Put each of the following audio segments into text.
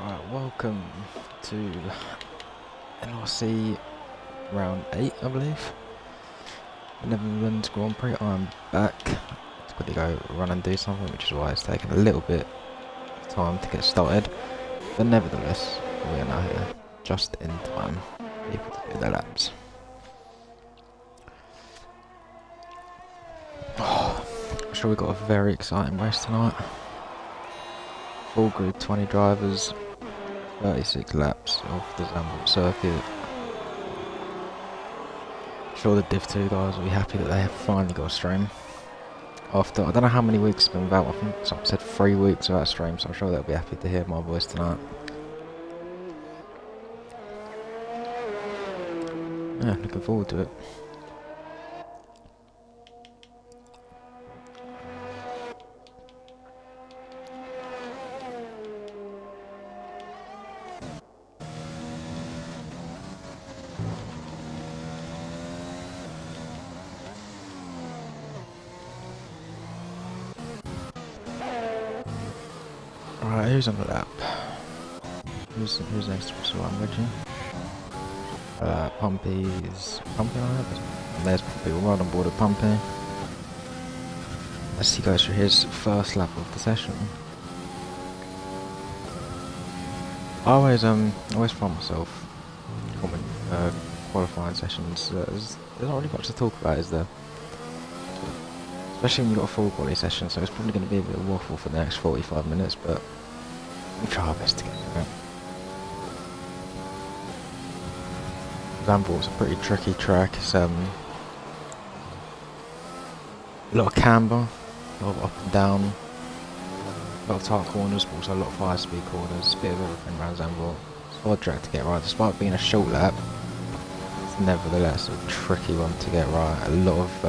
Right, welcome to NRC round 8, I believe. Netherlands Grand Prix. I'm back. Just got to go run and do something, which is why it's taken a little bit of time to get started. But nevertheless, we are now here, just in time, able to do their laps. I'm sure we've got a very exciting race tonight. Full grid, 20 drivers, 36 laps of the Zandvoort circuit. I'm sure the Div 2 guys will be happy that they have finally got a stream. After, I don't know how many weeks it's been without, I think someone said 3 weeks without a stream, so I'm sure they'll be happy to hear my voice tonight. Yeah, looking forward to it. Right, who's on the lap? Who's next to us? I'm Reggie. Pumpy's Pumpy on it. There's Pumpy. We're right on board with Pumpy. As he goes through his first lap of the session. I always find myself qualifying sessions. There's not really much to talk about, is there? Especially when you've got a full quality session, so it's probably going to be a bit of waffle for the next 45 minutes, but we'll try our best to get through it. Zandvoort's a pretty tricky track. It's a lot of camber, a lot of up and down, a lot of tight corners, but also a lot of high speed corners, a bit of everything around Zandvoort. It's a hard track to get right, despite being a short lap. It's nevertheless a tricky one to get right. A lot of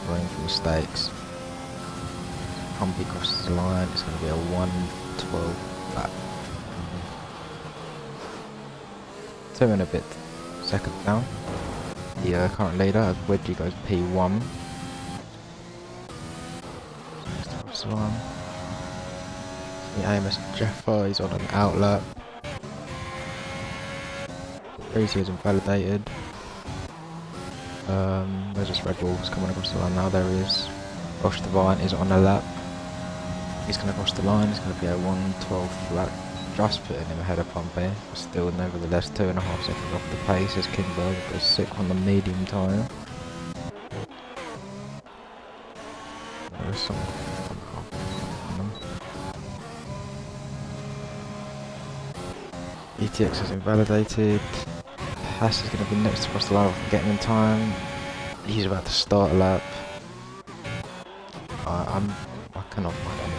room for mistakes. Pumpy crosses the line, it's going to be a 1:12 lap. 2 and a bit seconds down. The current leader, Wedgie, goes P1. Across the line. The Amos Jeffer, he's on an out lap. Breezy is invalidated. There's just Red Wolves coming across the line now, there he is. Roche Divine is on a lap. He's going to cross the line, it's going to be a 1:12 lap. Just putting him ahead of Pompey. Still, nevertheless, 2.5 seconds off the pace as Kimberg goes sick on the medium tyre. There's some ETX is invalidated. Haas is going to be next across the line for getting in time. He's about to start a lap. I cannot find anyone.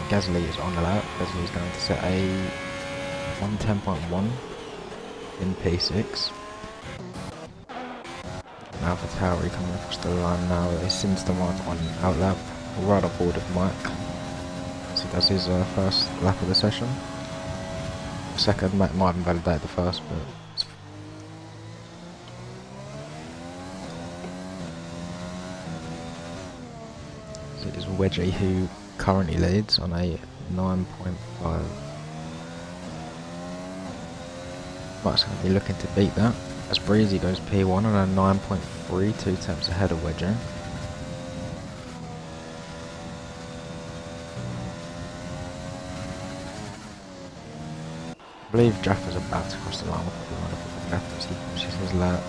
Gasly is on the lap. Gasly is going to set a 1:10.1 in P6. Now for Tauri coming across the line now. It seems to Mike on out lap. Right on board with Mike. As he does his first lap of the session. Second might invalidate the first, but it is Wedgie who currently leads on a 9.5. Mike's going to be looking to beat that as Breezy goes P1 on a 9.3, 2 tenths ahead of Wedgie. I believe Jaffa's about to cross the line. We'll probably want to put Jaffa as he finishes his lap.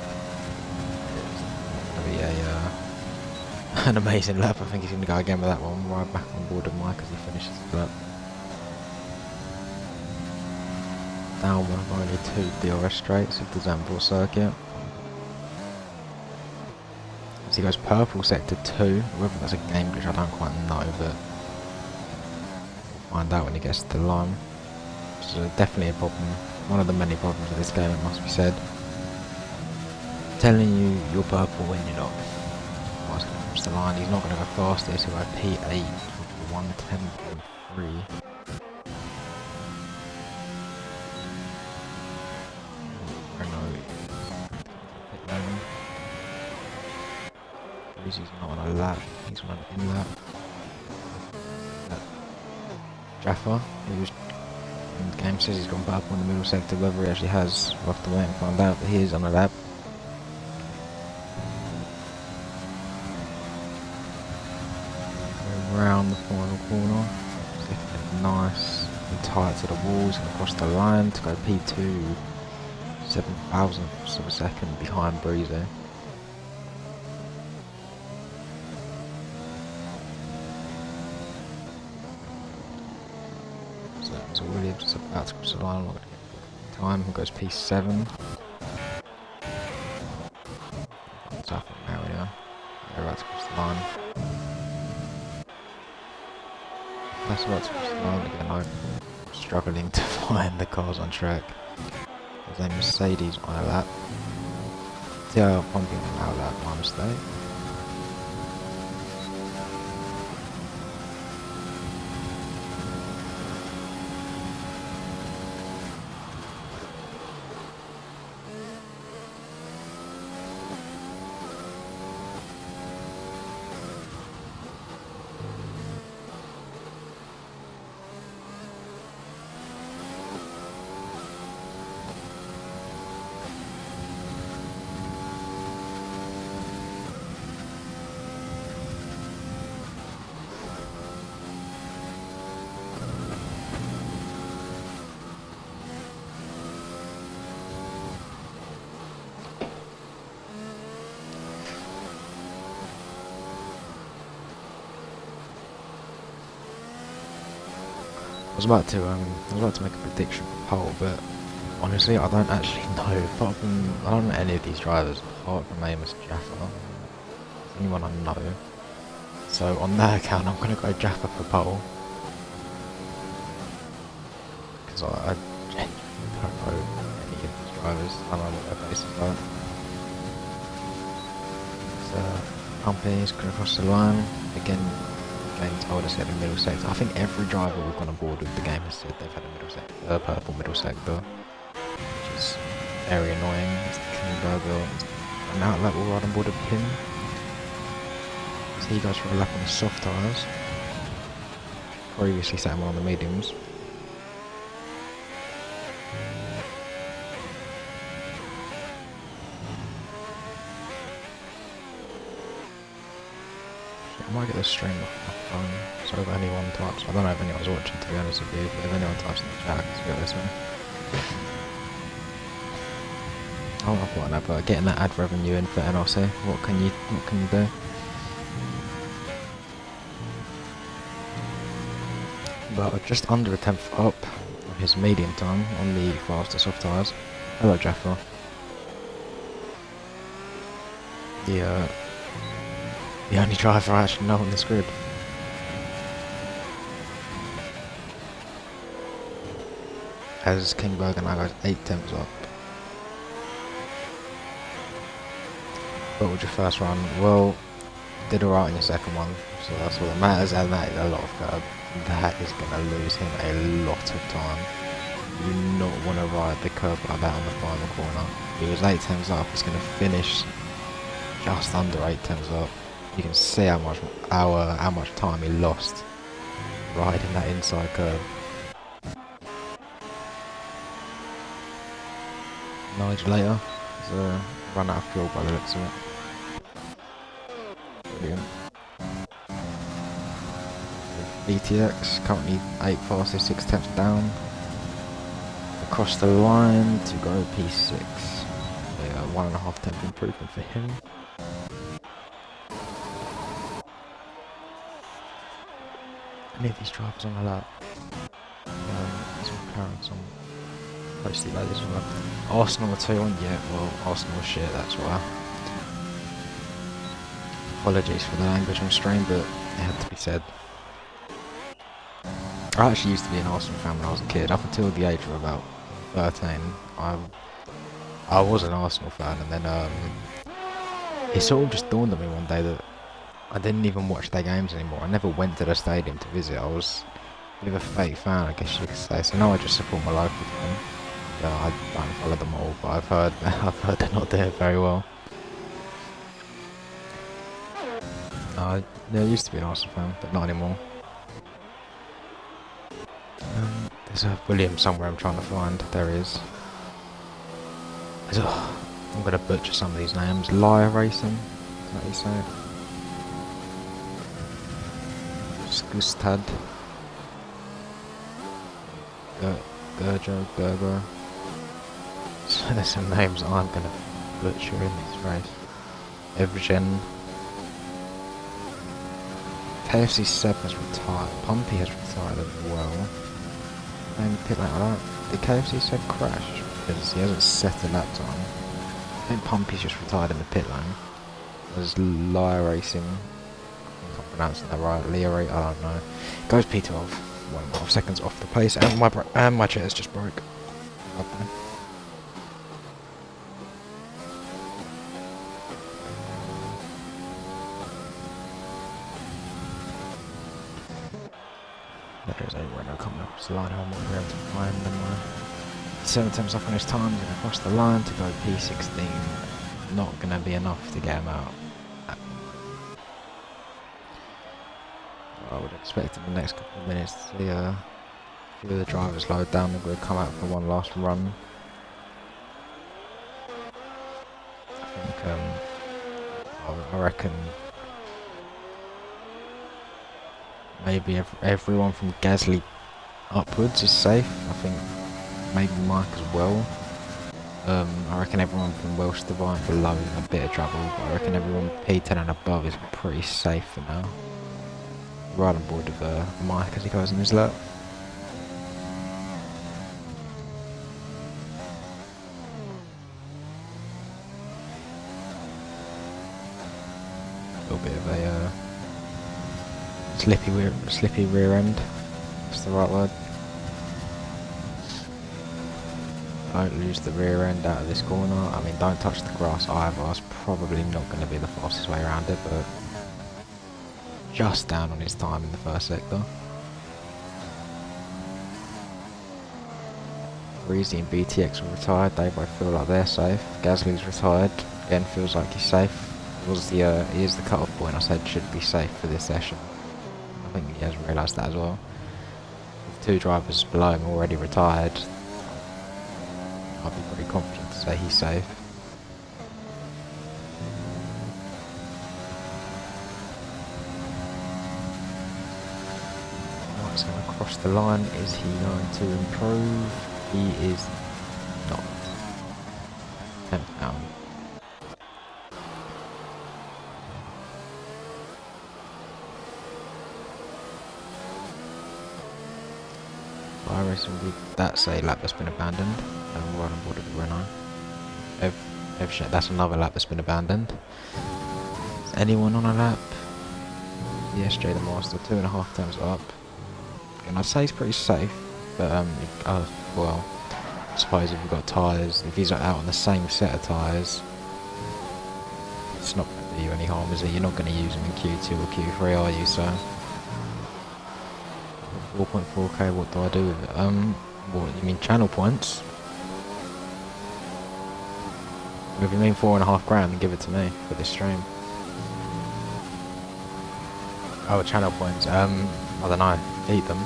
It's going to be an amazing lap. I think he's going to go again with that one. Right back on board with Mike as he finishes his lap. Down one of only 2 DRS straights of the Zandvoort circuit. As he goes purple sector 2. Whether that's a game glitch I don't quite know, but we'll find out when he gets to the line. So definitely a problem. One of the many problems of this game, it must be said. Telling you you're purple when you're not. Mike's going to cross the line. He's not going to go faster. He's going to go P8 for 1:10.3. He's not on a lap, he's on an in lap. Jaffa, who's The game says he's gone purple in the middle sector. Whether he actually has, we'll have to wait and find out. But he is on a lap. Going round the final corner. Nice and tight to the walls and across the line to go P2. 7 thousandths of a second behind Breezy. So Williams is about to cross the line. Time goes P7. What's up in area? They're about to cross the line. That's about to cross the line again. I'm struggling to find the cars on track. There's a Mercedes on a lap. Yeah, pumping on our lap, my mistake. I was about to make a prediction for pole, but honestly, I don't actually know. Apart from, I don't know any of these drivers, apart from Amos Jaffa. Anyone I know. So on that account, I'm gonna go Jaffa for pole, because I genuinely don't know any of these drivers. I don't know what their faces are. So company's gonna cross the line again. Game told us he had a middle sector. I think every driver we've gone aboard with the game has said they've had a middle sector, purple middle sector, which is very annoying. It's Kimberger, and now that we'll ride on board with him. So he goes for a lap on the soft tyres. Previously sat him on the mediums. I might get this stream off my phone, so if anyone types, I don't know if anyone's watching to be honest with you, but if anyone types in the chat, let's go this way. Oh, I've got another, getting that ad revenue in for NRC, what can you do? But just under a tenth up on his medium time on the faster soft tyres. Hello Jaffa. The only driver I actually know on this grid. As Kingberg now goes 8 tenths up. What was your first run? Well, did alright in your second one, so that's all that matters, and that is a lot of curb. That is going to lose him a lot of time. You do not want to ride the curb like that on the final corner. He was 8 tenths up, he's going to finish just under 8 tenths up. You can see how much time he lost riding that inside curve. Knowledge later, he's run out of fuel by the looks of it. Brilliant. BTX currently 8 fastest, 6 tenths down. Across the line to go P6. Yeah, 1.5 tenth improvement for him. Any of these drivers on the lap. There's some parents on. Mostly like this one. Arsenal are 2 on, yeah, well, Arsenal shit, that's why. Apologies for the language on stream, but it had to be said. I actually used to be an Arsenal fan when I was a kid. Up until the age of about 13, I was an Arsenal fan, and then it sort of just dawned on me one day that I didn't even watch their games anymore. I never went to the stadium to visit. I was a bit of a fake fan, I guess you could say. So now I just support my local team. I don't follow them all, but I've heard they're not doing very well. I used to be an Arsenal fan, but not anymore. There's a William somewhere I'm trying to find. There he is. I'm going to butcher some of these names. Liar Racing, is that what you say? Skustad. Gerjo, Gerber. So there's some names I'm going to butcher in this race. Evgen. KFC Seb has retired. Pumpy has retired as well. Maybe pit like that. Did KFC Seb crash? Because he hasn't set a lap time. I think Pumpy's just retired in the pit lane. There's Liar Racing. I can't pronounce that right. Leary, I don't know. Goes P12. 1.5 seconds off the pace, and my chair's just broke. Okay. There is a Renault coming across the line. I'm not able to find them. 7 attempts off on his time, going to cross the line to go P16. Not going to be enough to get him out. I would expect in the next couple of minutes to see a few of the drivers load down. They're going to come out for one last run. I think, I reckon maybe everyone from Gasly upwards is safe. I think maybe Mike as well. I reckon everyone from Welsh Divine below is in a bit of trouble, but I reckon everyone P10 and above is pretty safe for now. Right on board with Mike as he goes in his lap. A little bit of a slippy rear end. That's the right word. Don't lose the rear end out of this corner. I mean, don't touch the grass either. It's probably not going to be the fastest way around it, but just down on his time in the first sector. Breezy and BTX are retired. They both feel like they're safe. Gasly's retired. Again, feels like he's safe. He is the cut-off point I said should be safe for this session. I think he has realised that as well. With 2 drivers below him already retired, I'd be pretty confident to say he's safe. Mike's going to cross the line. Is he going to improve? He is not. 10th down. Fire racing with that's a lap that's been abandoned. I'm right on board with the Renault. That's another lap that's been abandoned. Is anyone on a lap? The SJ the Master, 2.5 times up. And I'd say he's pretty safe, but well, I suppose if you've got tyres, if he's out on the same set of tyres, it's not going to do you any harm, is it? You're not going to use them in Q2 or Q3, are you? So 4.4k, what do I do with it? What, you mean channel points? If you mean 4.5 grand, then give it to me for this stream. Oh, channel points. I don't know. Eat them.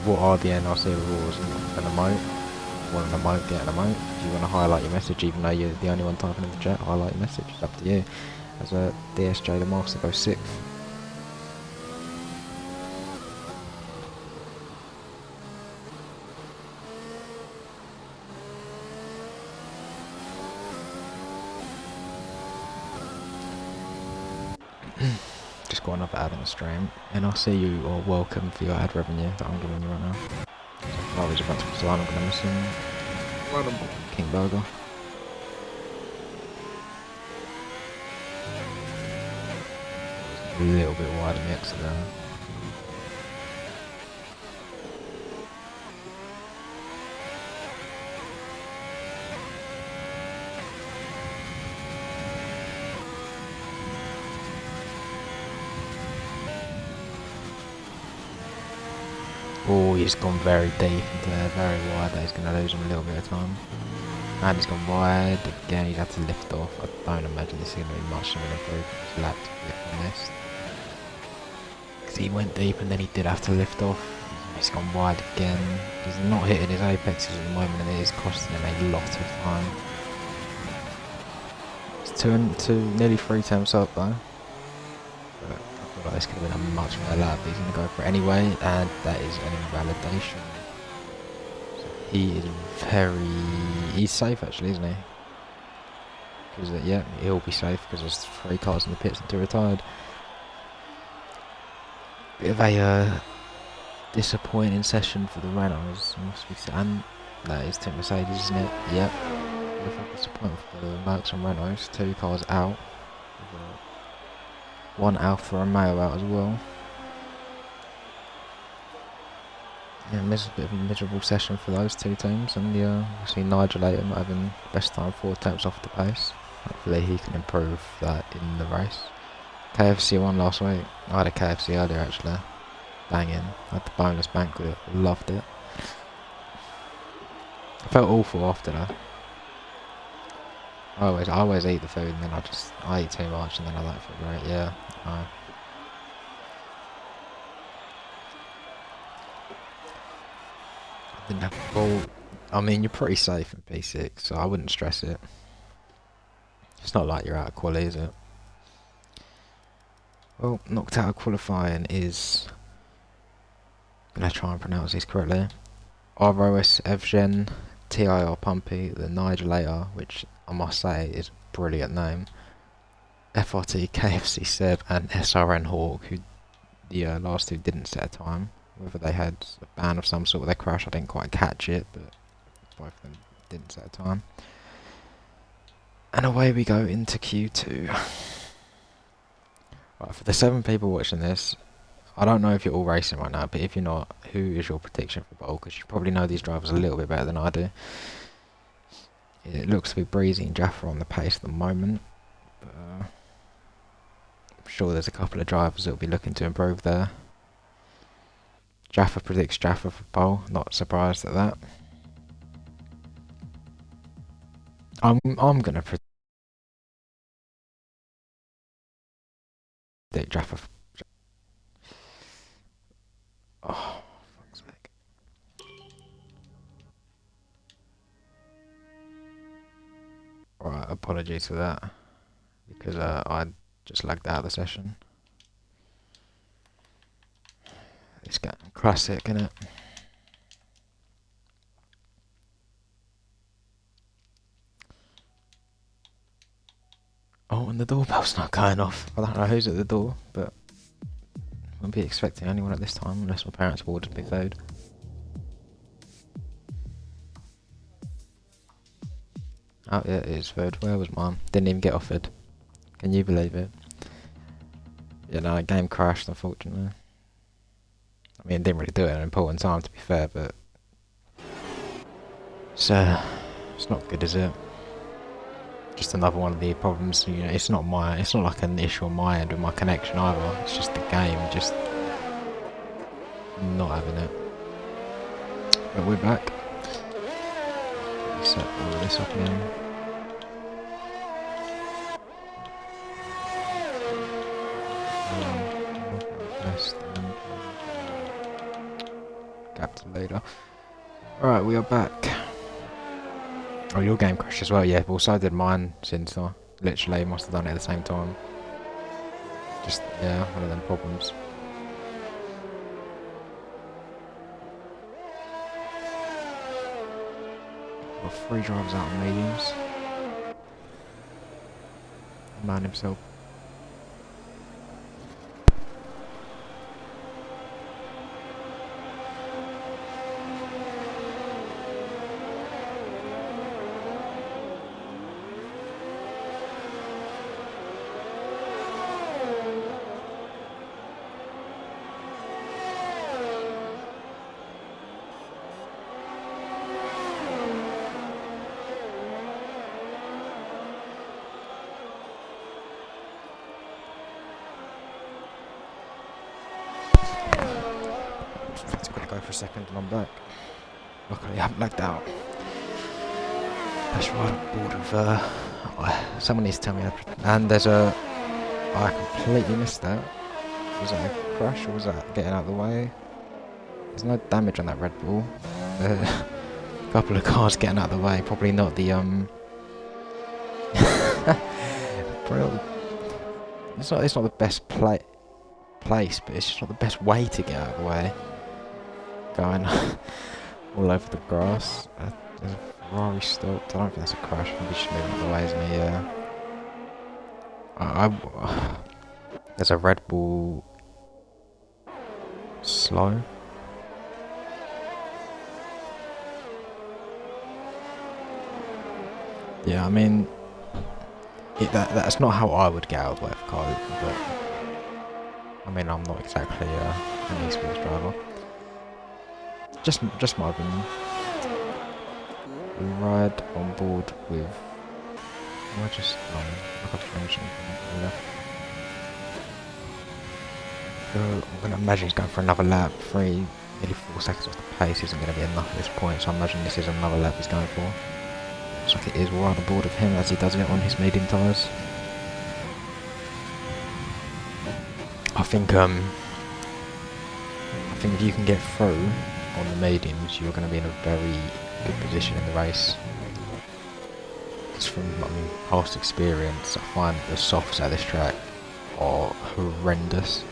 What are the NRC rules? An emote? Want an emote? Get an emote. If you want to highlight your message, even though you're the only one typing in the chat, highlight your message. It's up to you. As a DSJ, the Master goes 6th. Just got another ad on the stream, and I'll see you are welcome for your ad revenue that I'm giving you right now. I was about to put the line, I'm going to miss him. Right on King Burger. A little bit wide on the exit there. Oh, he's gone very deep into there, very wide. He's going to lose him a little bit of time. And he's gone wide. Again, he's had to lift off. I don't imagine this is going to be much of an improvement. His lap, to be honest. Because he went deep and then he did have to lift off. He's gone wide again. He's not hitting his apexes at the moment, and it is costing him a lot of time. It's two, nearly 3 temps up though. But I feel like this could have been a much better lap. He's going to go for it anyway, and that is an invalidation. So he is he's safe actually, isn't he? Because yeah, he'll be safe because there's 3 cars in the pits and 2 retired. Bit of a disappointing session for the Renaults, must be said. And that is Team Mercedes, isn't it? Yep. Bit of a disappointment for the Mercs and Renaults. 2 cars out. 1 Alpha Romeo out as well. Yeah, a bit of a miserable session for those 2 teams, and obviously Nigel Ayton not having best time 4 attempts off the pace. Hopefully he can improve that in the race. KFC won last week. I had a KFC earlier actually. Banging. I had the bonus banquet. Loved it. I felt awful after that. I always eat the food and then I eat too much and then I don't feel great. Yeah. Well, I mean, you're pretty safe in P6, so I wouldn't stress it. It's not like you're out of quali, is it? Well, knocked out of qualifying is... I'm going to try and pronounce these correctly. ROS Evgen, TIR Pumpy, the Nigelator, which I must say is a brilliant name. FRT KFC Seb and SRN Hawk, who the last 2 didn't set a time. Whether they had a ban of some sort with their crash, I didn't quite catch it, but both of them didn't set a time. And away we go into Q2. Right, for the 7 people watching this, I don't know if you're all racing right now, but if you're not, who is your prediction for pole? Because you probably know these drivers a little bit better than I do. It looks to be Breezy and Jaffa on the pace at the moment, but I'm sure there's a couple of drivers that will be looking to improve there. Jaffa predicts Jaffa for pole, not surprised at that. I'm gonna predict Jaffa for... Oh, fuck's sake. Right, apologies for that, because I just lagged out of the session. It's getting classic, innit? Oh, and the doorbell's not going off. I don't know who's at the door, but I wouldn't be expecting anyone at this time unless my parents have ordered me food. Oh yeah, it is food. Where was mine? Didn't even get offered. Can you believe it? Yeah, no, the game crashed, unfortunately. I mean, it didn't really do it at an important time, to be fair, but... So, it's not good, is it? Just another one of the problems, you know, it's not like an issue on my end with my connection either. It's just the game, just... not having it. But we're back. Set all this up again. Captain later. Alright, we are back. Oh, your game crashed as well, yeah, but so did mine, since I literally must have done it at the same time. Just, yeah, one of them problems. Got 3 drivers out on mediums. Man himself. Go for a second and I'm back. Luckily I haven't lagged out. That's right, I'm bored of someone needs to tell me how to... And there's a... I completely missed that. Was that a crash or was that getting out of the way? There's no damage on that Red Bull. A couple of cars getting out of the way. Probably not the It's not the best place, but it's just not the best way to get out of the way. Going all over the grass. There's a Ferrari stopped. I don't think that's a crash. I think he's just moving out of the way, isn't he? Yeah. There's a Red Bull slow. Yeah, I mean, that's not how I would get out of the way of car, but I mean, I'm not exactly an esports driver. Just my opinion. We ride on board with. I just I got to change something. Yeah. I'm gonna imagine he's going for another lap. Nearly 4 seconds off the pace isn't gonna be enough at this point, so I imagine this is another lap he's going for. Looks like it is. We'll ride on board with him as he does it on his medium tyres. I think if you can get through on the mediums, you're going to be in a very good position in the race. Just from past experience, I find the softs at this track are horrendous.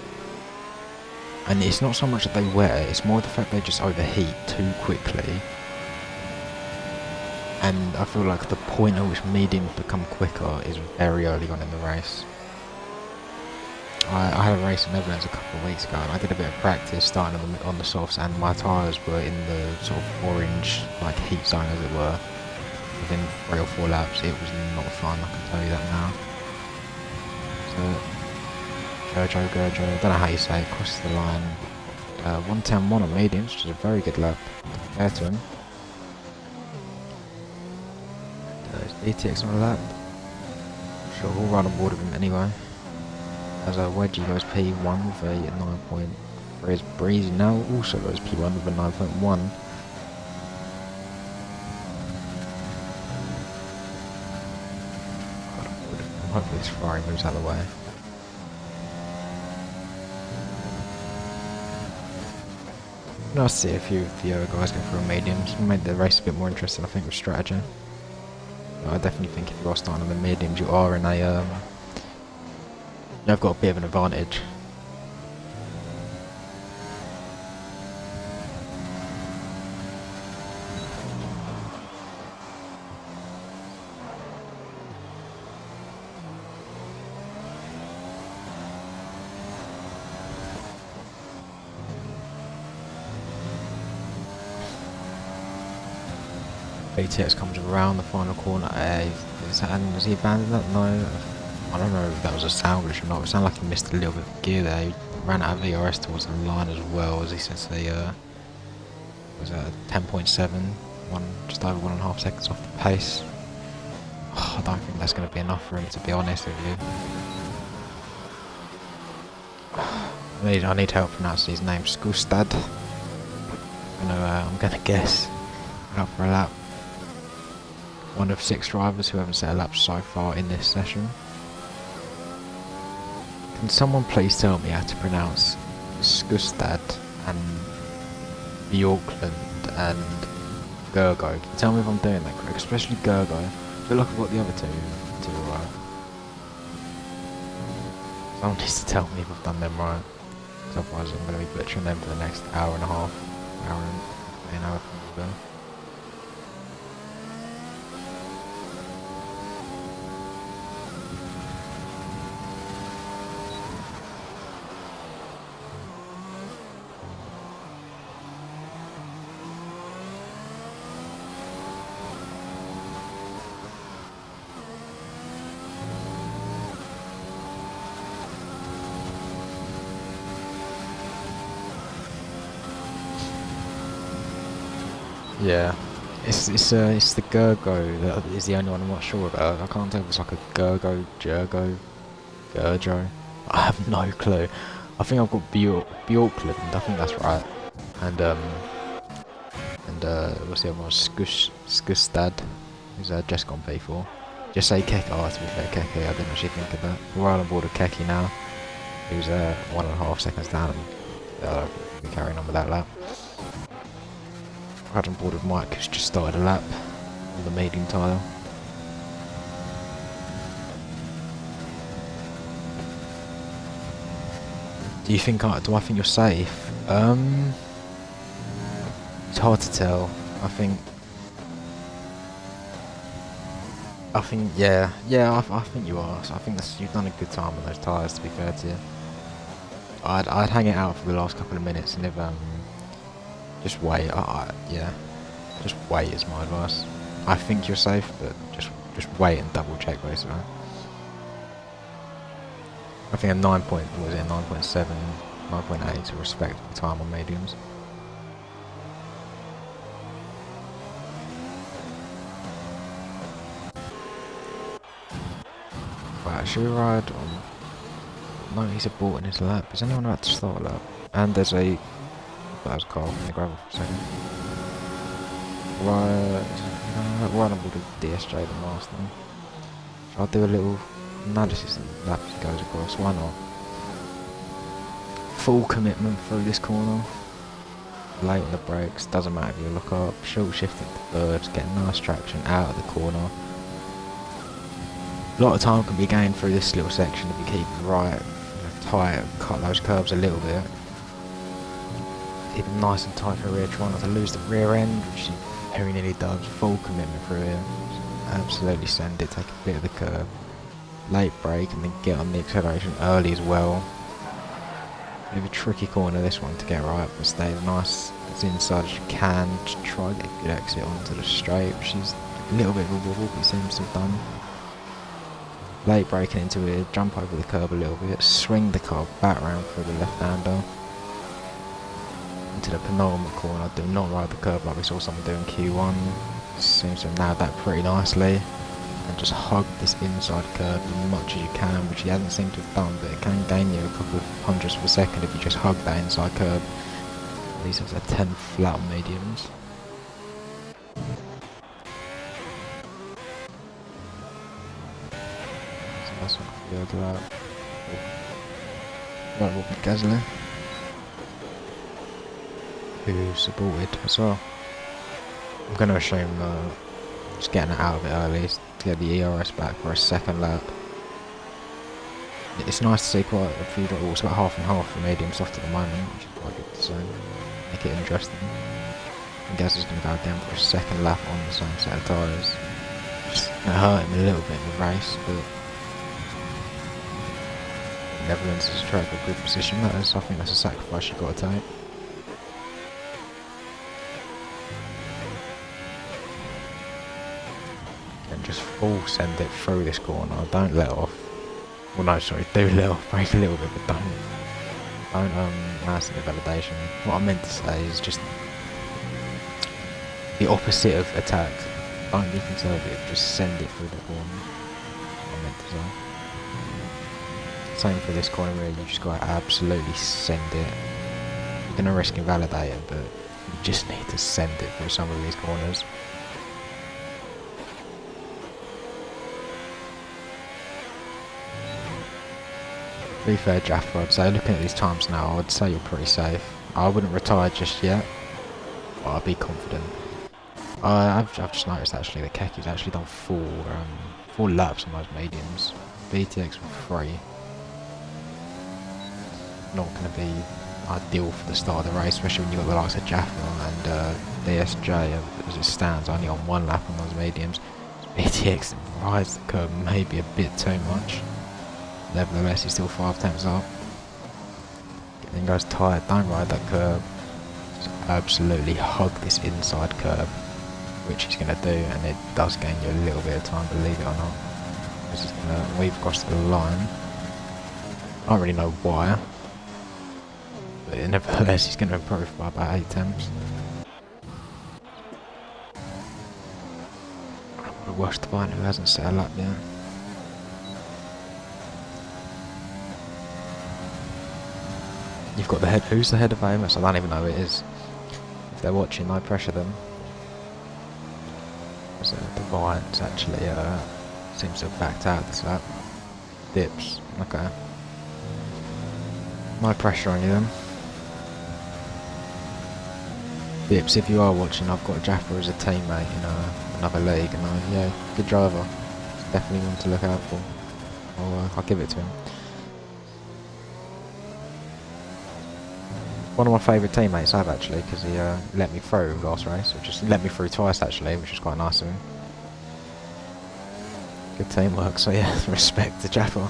And it's not so much that they wear, it's more the fact they just overheat too quickly. And I feel like the point at which mediums become quicker is very early on in the race. I had a race in Netherlands a couple of weeks ago and I did a bit of practice starting on the softs, and my tyres were in the sort of orange like heat zone as it were. Within 3 or 4 laps it was not fun, I can tell you that now. So Gerjo, I don't know how you say it, crosses the line. 1:10.1 on mediums, which is a very good lap compared to him. There's DTX on a lap. Sure, we'll ride on board with him anyway. As a wedgie goes P1 with a 9.3 as Breezy now also goes P1 with a 9.1. Hopefully this Ferrari moves out of the way. Nice to see a few of the other guys go through mediums. Made the race a bit more interesting, I think, with strategy. I definitely think if you are starting on the mediums, you are in a you've got a bit of an advantage. BTX comes around the final corner. Has he abandoned that? No. I don't know if that was a salvage or not. It sounded like he missed a little bit of gear there. He ran out of VRS towards the line as well, as he says the was at 10.7, just over 1.5 seconds off the pace. Oh, I don't think that's going to be enough for him, to be honest with you. I need help pronouncing his name. Skustad. I'm going to guess. Out for a lap. One of 6 drivers who haven't set a lap so far in this session. Can someone please tell me how to pronounce Skustad and Bjorklund and Gergo? Can you tell me if I'm doing that correct? Especially Gergo. I feel like I've got the other two right. Someone needs to tell me if I've done them right. Because otherwise I'm going to be butchering them for the next hour and a half. An hour and a half. Yeah, it's the Gergo that is the only one I'm not sure about. I can't tell if it's like a Gergo, Gerjo. I have no clue. I think I've got Bjorklund. I think that's right. And what's the other one? Skustad, who's just gone P4. Just say Keke. Oh, to be fair, Keke. I didn't actually think of that. We're right on board with Keke now, who's 1.5 seconds down. And we'll be carrying on with that lap. Hadn't boarded Mike, who's just started a lap on the medium tyre. Do I think you're safe? It's hard to tell. I think, yeah, I think you are. So I think you've done a good time on those tyres, to be fair to you. I'd hang it out for the last couple of minutes and if, just wait, yeah, just wait is my advice. I think you're safe, but just wait and double check basically. I think a 9.7, 9.8 is a respectable time on mediums. Right, should we ride on? No, he's aborting his lap. Is anyone about to start a lap? And there's a... that was Carl from the gravel for a second. Right on board with DSJ the master. I'll do a little analysis of the lap as it goes across. Why not? Full commitment through this corner. Late on the brakes, doesn't matter if you look up. Short shifting to thirds, getting nice traction out of the corner. A lot of time can be gained through this little section if you keep it right, tight, cut those curves a little bit. Keep it nice and tight for rear, try not to lose the rear end, which she very nearly does. Full commitment through here. Absolutely send it, take a bit of the curve. Late brake and then get on the acceleration early as well. Bit of a tricky corner this one to get right, but stay as nice as inside as you can. Just try to get a good exit onto the straight, which is a little bit of a wobble, but seems to have done. Late braking into it, jump over the curb a little bit, swing the car back round through the left-hander into the penultimate corner. Do not ride the curb like we saw someone do in Q1. Seems to have nailed that pretty nicely. And just hug this inside curb as much as you can, which he hasn't seemed to have done, but it can gain you a couple of hundredths per second if you just hug that inside curb. These are 10 flat on mediums. That's what we go to that. Right, walking Gasly, who supported as well. I'm going to assume just getting it out of it early to get the ERS back for a second lap. It's nice to see quite a few draws, about half and half for medium soft at the moment, which is quite good to see. Make it interesting. And Gasly's going to go down for a second lap on the same set of tyres. Just going to hurt him a little bit in the race, but Netherlands is a track with good position. That is, I think that's a sacrifice you've got to take. And just full send it through this corner. Don't let off. Well, no, sorry, do let off, brake a little bit, but don't master the validation. What I meant to say is just the opposite of attack. Don't be conservative, just send it through the corner. What I meant to say. Same for this corner where you just got to absolutely send it. You're going to risk invalidating, but you just need to send it through some of these corners. To be fair, Jaffa, I'd say looking at these times now, I'd say you're pretty safe. I wouldn't retire just yet, but I'd be confident. I've just noticed actually that Keki's actually done four laps on those mediums. BTX were 3. Not going to be ideal for the start of the race, especially when you've got the likes of Jaffa and DSJ as it stands only on 1 lap on those mediums. BTX rides the curb maybe a bit too much. Nevertheless, he's still 5 tenths up. Then goes tired, don't ride that curb. Just absolutely hug this inside curb, which he's going to do, and it does gain you a little bit of time, believe it or not. This is going to weave across the line. I don't really know why, but nevertheless, he's going to improve by about 8 tenths. The worst find who hasn't set a lap yet. You've got the head. Who's the head of Amos? I don't even know who it is. If they're watching, I pressure them. So the Vines actually seems to have backed out this lap. Dips. Okay. No pressure on you then. Bips, if you are watching, I've got Jaffa as a teammate in another league, and yeah, good driver. It's definitely one to look out for. I'll give it to him. One of my favourite teammates I have actually, because he let me through last race, or just let me through twice actually, which was quite nice of him. Good teamwork, so yeah, respect to Jaffa.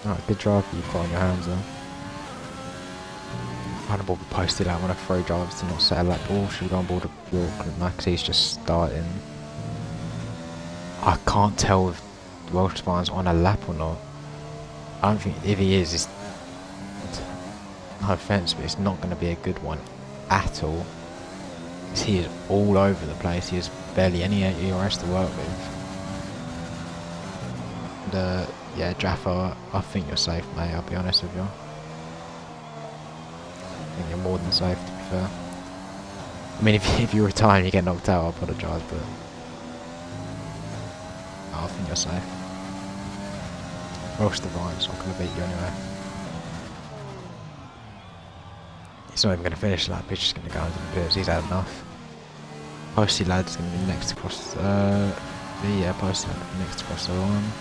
Alright, good drive you've got on your hands there. Hannibal posted out when I throw drivers to not set a lap ball. Should we go on board a York? Max, he's just starting. I can't tell if Welsh Spine's on a lap or not. I don't think, if he is, it's, no offence, but it's not going to be a good one at all. Because he is all over the place. He has barely any ERS to work with. And, yeah, Jaffa, I think you're safe, mate, I'll be honest with you. I think you're more than safe, to be fair. I mean, if you retire and you get knocked out, I apologise, but I think you're safe. Welsh Divine's not going to beat you anyway. He's not even going to finish that, he's just going to go into the pits. He's had enough. Posty Lad's going to be next across Posty Lad next across the line.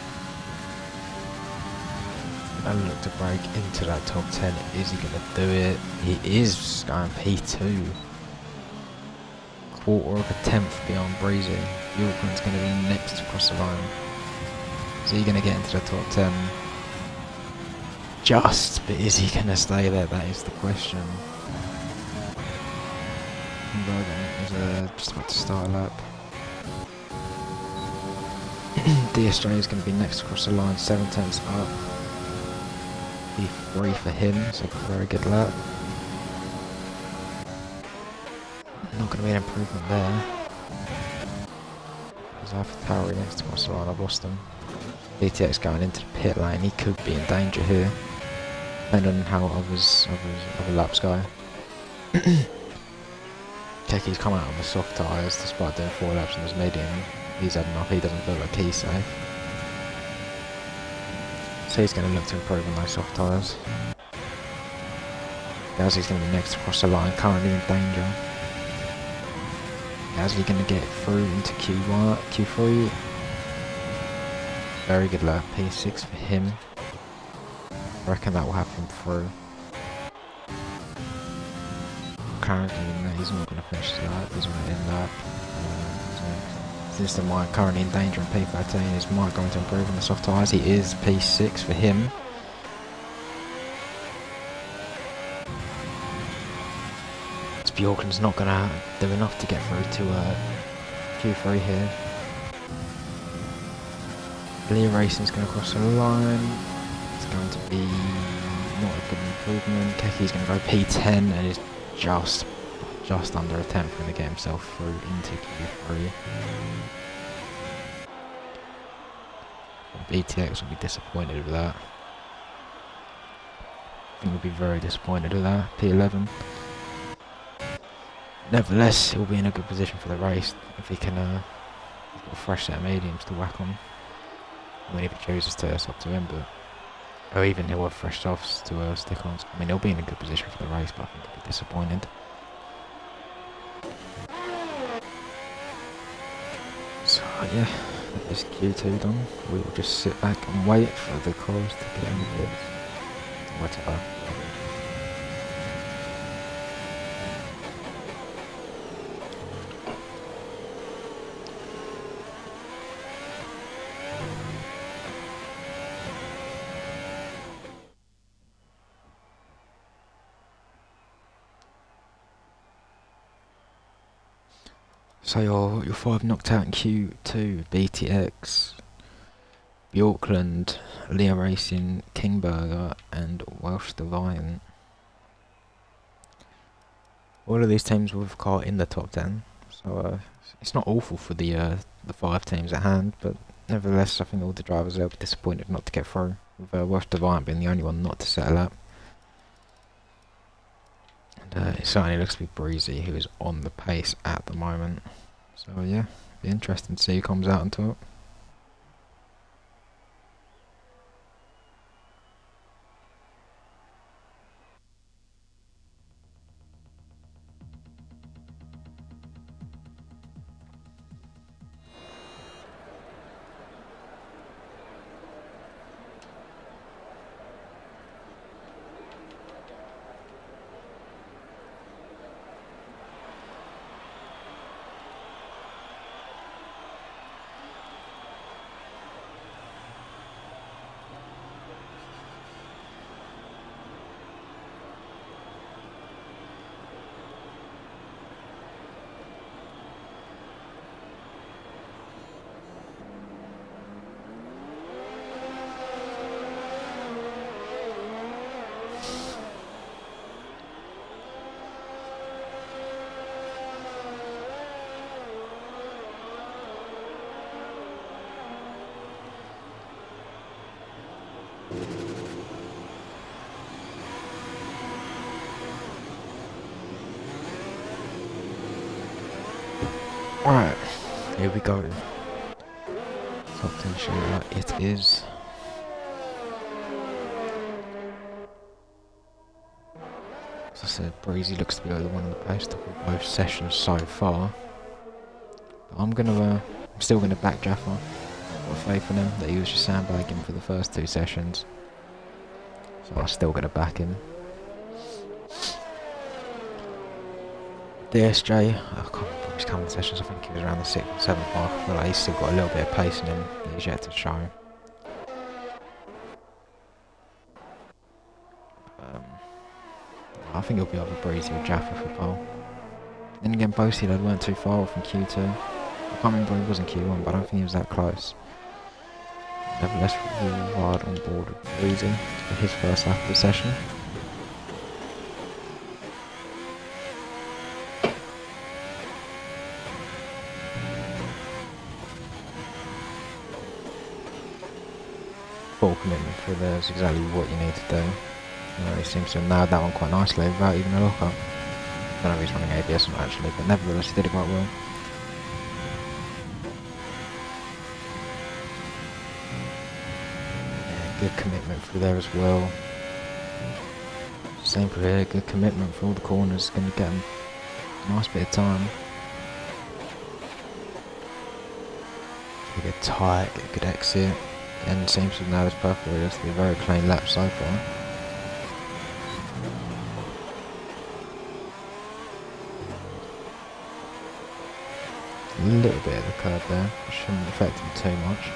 And look to break into that top 10. Is he going to do it? He is going P2. Quarter of a tenth beyond Breezy. Yorkland's going to be next across the line. Is he going to get into the top 10? Just, but is he going to stay there? That is the question. Is just about to start a lap. DSJ is going to be next across the line, 7 tenths up. P3 for him, so a very good lap. Not going to be an improvement there. There's Alpha Tower next across the line, I've lost him. BTX going into the pit lane, he could be in danger here. Depending on how other laps go. Keki's come out of the soft tyres despite doing 4 laps on his medium. He's had enough, he doesn't feel like he's safe. So he's going to look to improve on those soft tyres. Gazzy's going to be next across the line, currently in danger. Gazzy going to get through into Q3. Very good lap, P6 for him. I reckon that will have him through. Currently, he's not going to finish his lap, he's going to end that. Since the Mike currently in danger in P13, is Mike going to improve on the soft tyres? He is, P6 for him. Bjorken's not going to do enough to get through to Q3 here. Leah Racing's going to cross the line. It's going to be not a good improvement. Keki's going to go P10 and is just under a tenth going to get himself through into Q3. BTX will be disappointed with that. I think he'll be very disappointed with that. P11. Nevertheless, he'll be in a good position for the race if he can got a fresh set of mediums to whack on. I mean, if he chooses to, it's up to him, but or even he'll have fresh softs to stick on. I mean, he'll be in a good position for the race, but I think he'll be disappointed. So yeah, that is Q2 done. We will just sit back and wait for the cars to get in the pits. Whatever. So your 5 knocked out in Q2, BTX, Bjorkland, Leah Racing, Kingburger and Welsh Divine. All of these teams we've got in the top 10, so it's not awful for the 5 teams at hand, but nevertheless I think all the drivers will be disappointed not to get through, with Welsh Divine being the only one not to settle up. And it certainly looks to be Breezy, who is on the pace at the moment. So yeah, be interesting to see who comes out on top. Right, here we go. Top 10 shootout, it is. As I said, Breezy looks to be the one of the best of both sessions so far. But I'm still gonna back Jaffa. Got faith in him that he was just sandbagging for the first 2 sessions. So I'm still gonna back him. DSJ, I can't remember his coming sessions, I think he was around the 6th or 7th mark. I feel like he's still got a little bit of pace in him that he's yet to show. I think he'll be either Breezy or Jaffa for pole. Then again, both Seedad weren't too far off from Q2. I can't remember he was in Q1, but I don't think he was that close. Nevertheless, we'll ride on board with Breezy for his first lap of the session. Full commitment for there is exactly what you need to do. He seems to have nailed that one quite nicely without even a lockup. I don't know if he's running ABS or not actually, but nevertheless he did it quite well. Yeah, good commitment through there as well. Same for here, good commitment for all the corners, going to get him a nice bit of time. Get tight, get a good exit, and seems to have nailed this perfectly. It's been a very clean lap so far. A little bit of the curb there, shouldn't affect him too much.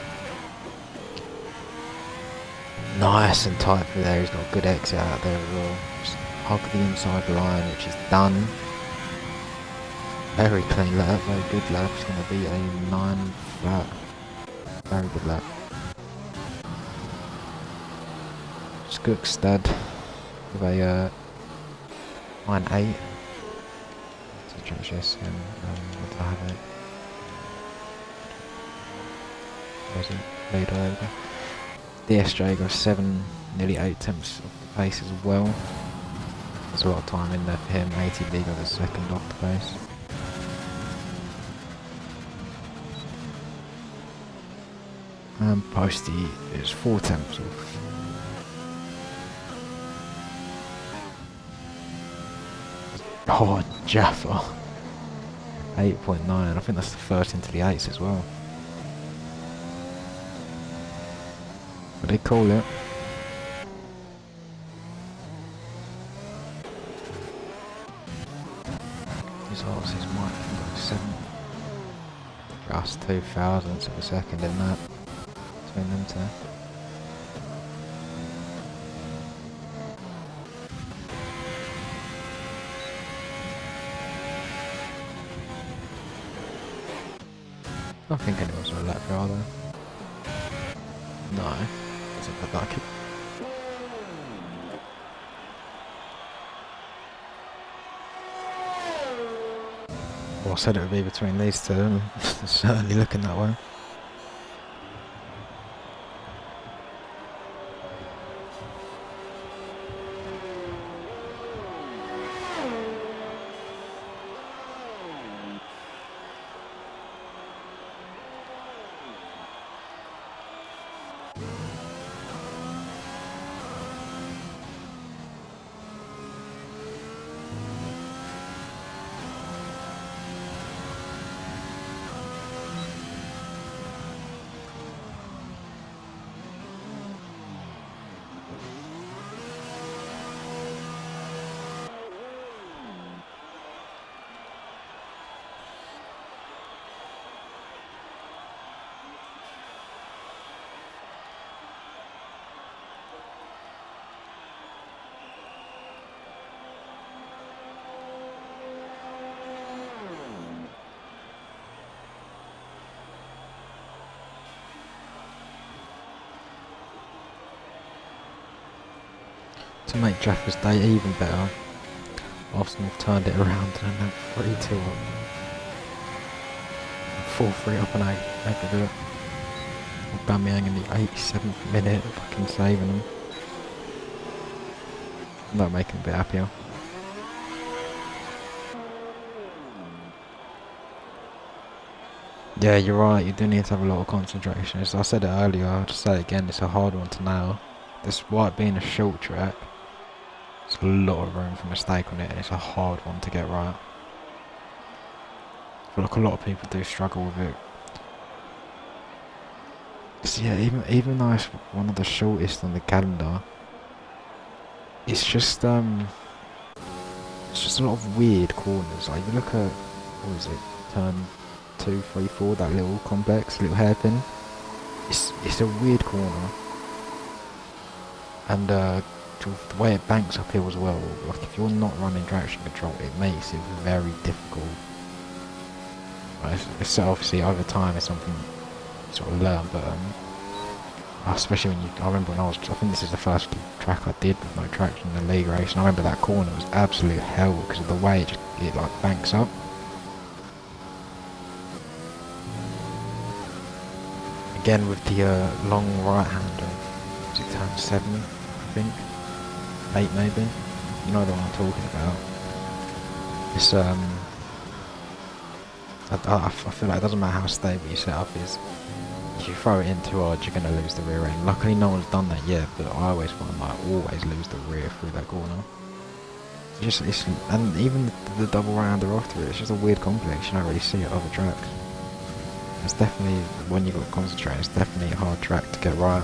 Nice and tight through there, he's got a good exit out there as well. Just hug the inside line, which is done. Very clean lap, very good lap, it's going to be a 9 flat. Very good lap. Skookstad with a 9.8. To change this and what did I have it? Where's it? Later, there we go. DSJ got 7, nearly 8 tenths off the pace as well. There's a lot of time in there for him. ATB got the second off the pace. And Posty is 4 tenths off. Oh, Jaffa. 8.9. I think that's the first into the 8s as well. But they call it. His horses might go 7. Just 2 thousandths of a second in that. Between them two. I don't think anyone's on a lap car though. No, doesn't look like it. Well, I said it would be between these two, and it's certainly looking that way. To make Jaffa's day even better, Arsenal have turned it around and have 3-2 up. 4-3 up and 8. They could do it. Aubameyang in the 87th minute, fucking saving them. That'll make him a bit happier. Yeah, you're right. You do need to have a lot of concentration. As I said it earlier, I'll just say it again. It's a hard one to nail. Despite being a short track, there's a lot of room for mistake on it, and it's a hard one to get right. I feel like a lot of people do struggle with it. So yeah, even though it's one of the shortest on the calendar, it's just a lot of weird corners. Like you look at, what is it, turn 2, 3, 4, that little complex, little hairpin. It's a weird corner, and the way it banks uphill as well. Like if you're not running traction control, it makes it very difficult. It's obviously over time it's something you sort of learn, but especially when I remember when I think this is the first track I did with no traction in the league race, and I remember that corner was absolute hell because of the way it like banks up. Again with the long right hander, is it turn 7, I think? 8 maybe? You know the one I'm talking about. It's I feel like it doesn't matter how stable your setup is. If you throw it in too hard, you're going to lose the rear end. Luckily no one's done that yet, but I always find I always lose the rear through that corner. And even the double rounder after it, it's just a weird complex. You don't really see it other tracks. It's definitely, when you've got to concentrate, it's definitely a hard track to get right.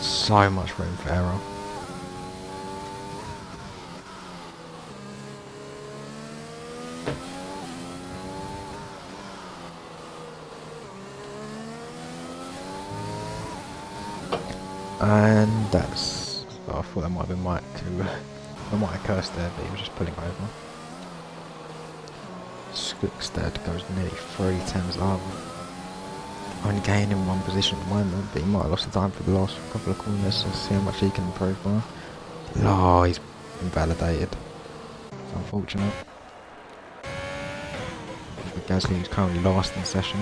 So much room for error. And that's... I thought that might have been Mike who... I might have cursed there, but he was just pulling over. Skookstad goes nearly 3 tenths up. Only gaining 1 position at the moment, but he might have lost the time for the last couple of corners, so see how much he can improve by. Oh, he's invalidated. It's unfortunate. But Gasly is currently last in the session.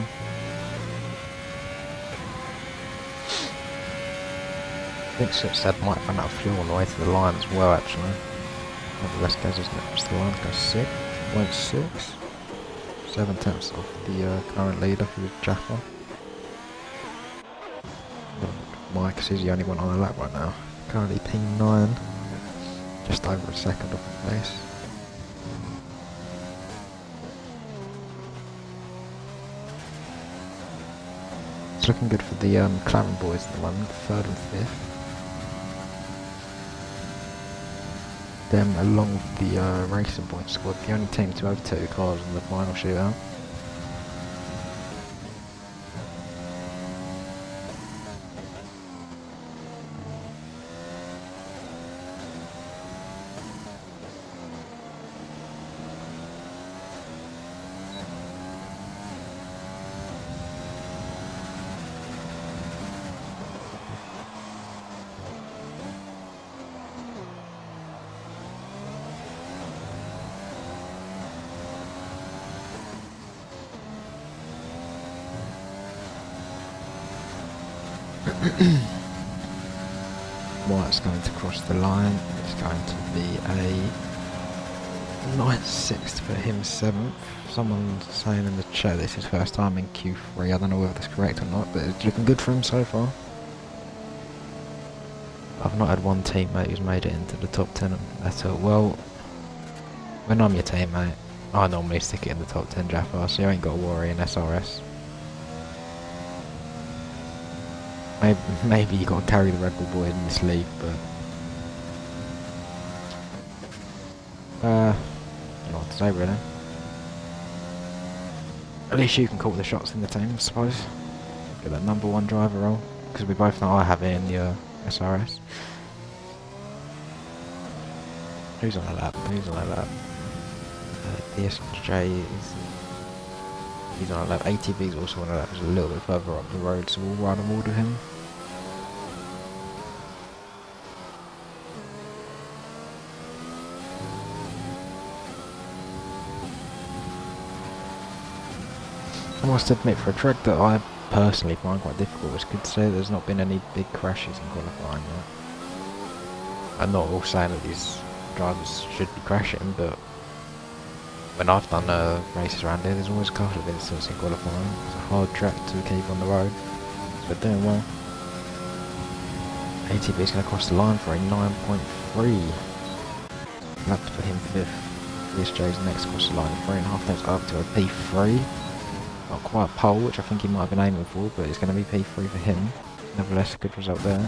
I think Skookstad might run out of fuel on the way to the line as well, actually. Nevertheless, Gasly's next to the line, goes 6.6. 7 tenths off the current leader, who is Jaffa. Mike is the only one on the lap right now. Currently P9, just over a second off the pace. It's looking good for the McLaren boys at the moment, 3rd and 5th. Them along with the Racing Point squad, the only team to have 2 cars in the final shootout. White's going to cross the line. It's going to be a 9.6 for him, 7th. Someone's saying in the chat this is his first time in Q3. I don't know whether that's correct or not, but it's looking good for him so far. I've not had one teammate who's made it into the top 10 at all. Well, when I'm your teammate, I normally stick it in the top 10, Jaffa, so you ain't got to worry in SRS. Maybe you got to carry the Red Bull boy in this league, but I don't know what to say really. At least you can call the shots in the team, I suppose. Get that number 1 driver role, because we both know I have it in the SRS. Who's on a lap? Who's on a lap? DSJ is... He's on a lap. ATV's also on a lap. He's a little bit further up the road, so we'll run and order him. I must admit, for a track that I personally find quite difficult, it's good to say there's not been any big crashes in qualifying yet. I'm not all saying that these drivers should be crashing, but when I've done races around here, there's always a couple of incidents in qualifying. It's a hard track to keep on the road. So we're doing well. ATB is going to cross the line for a 9.3. Lap to put him 5th. DSJ's next across the line, 3.5 laps up to a P3. Not quite a pole, which I think he might have been aiming for, but it's going to be P3 for him. Nevertheless, a good result there.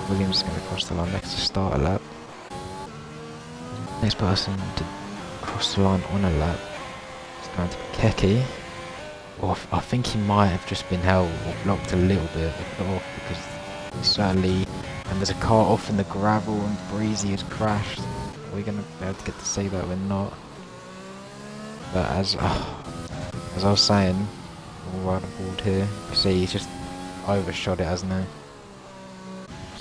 Williams is going to cross the line next to start a lap. Next person to cross the line on a lap is going to be Keke. Or I think he might have just been held or blocked a little bit off because sadly, and there's a car off in the gravel and Breezy has crashed. Are we going to be able to get to see that? We're not. But as I was saying, all right on board here, you see he's just overshot it, hasn't he?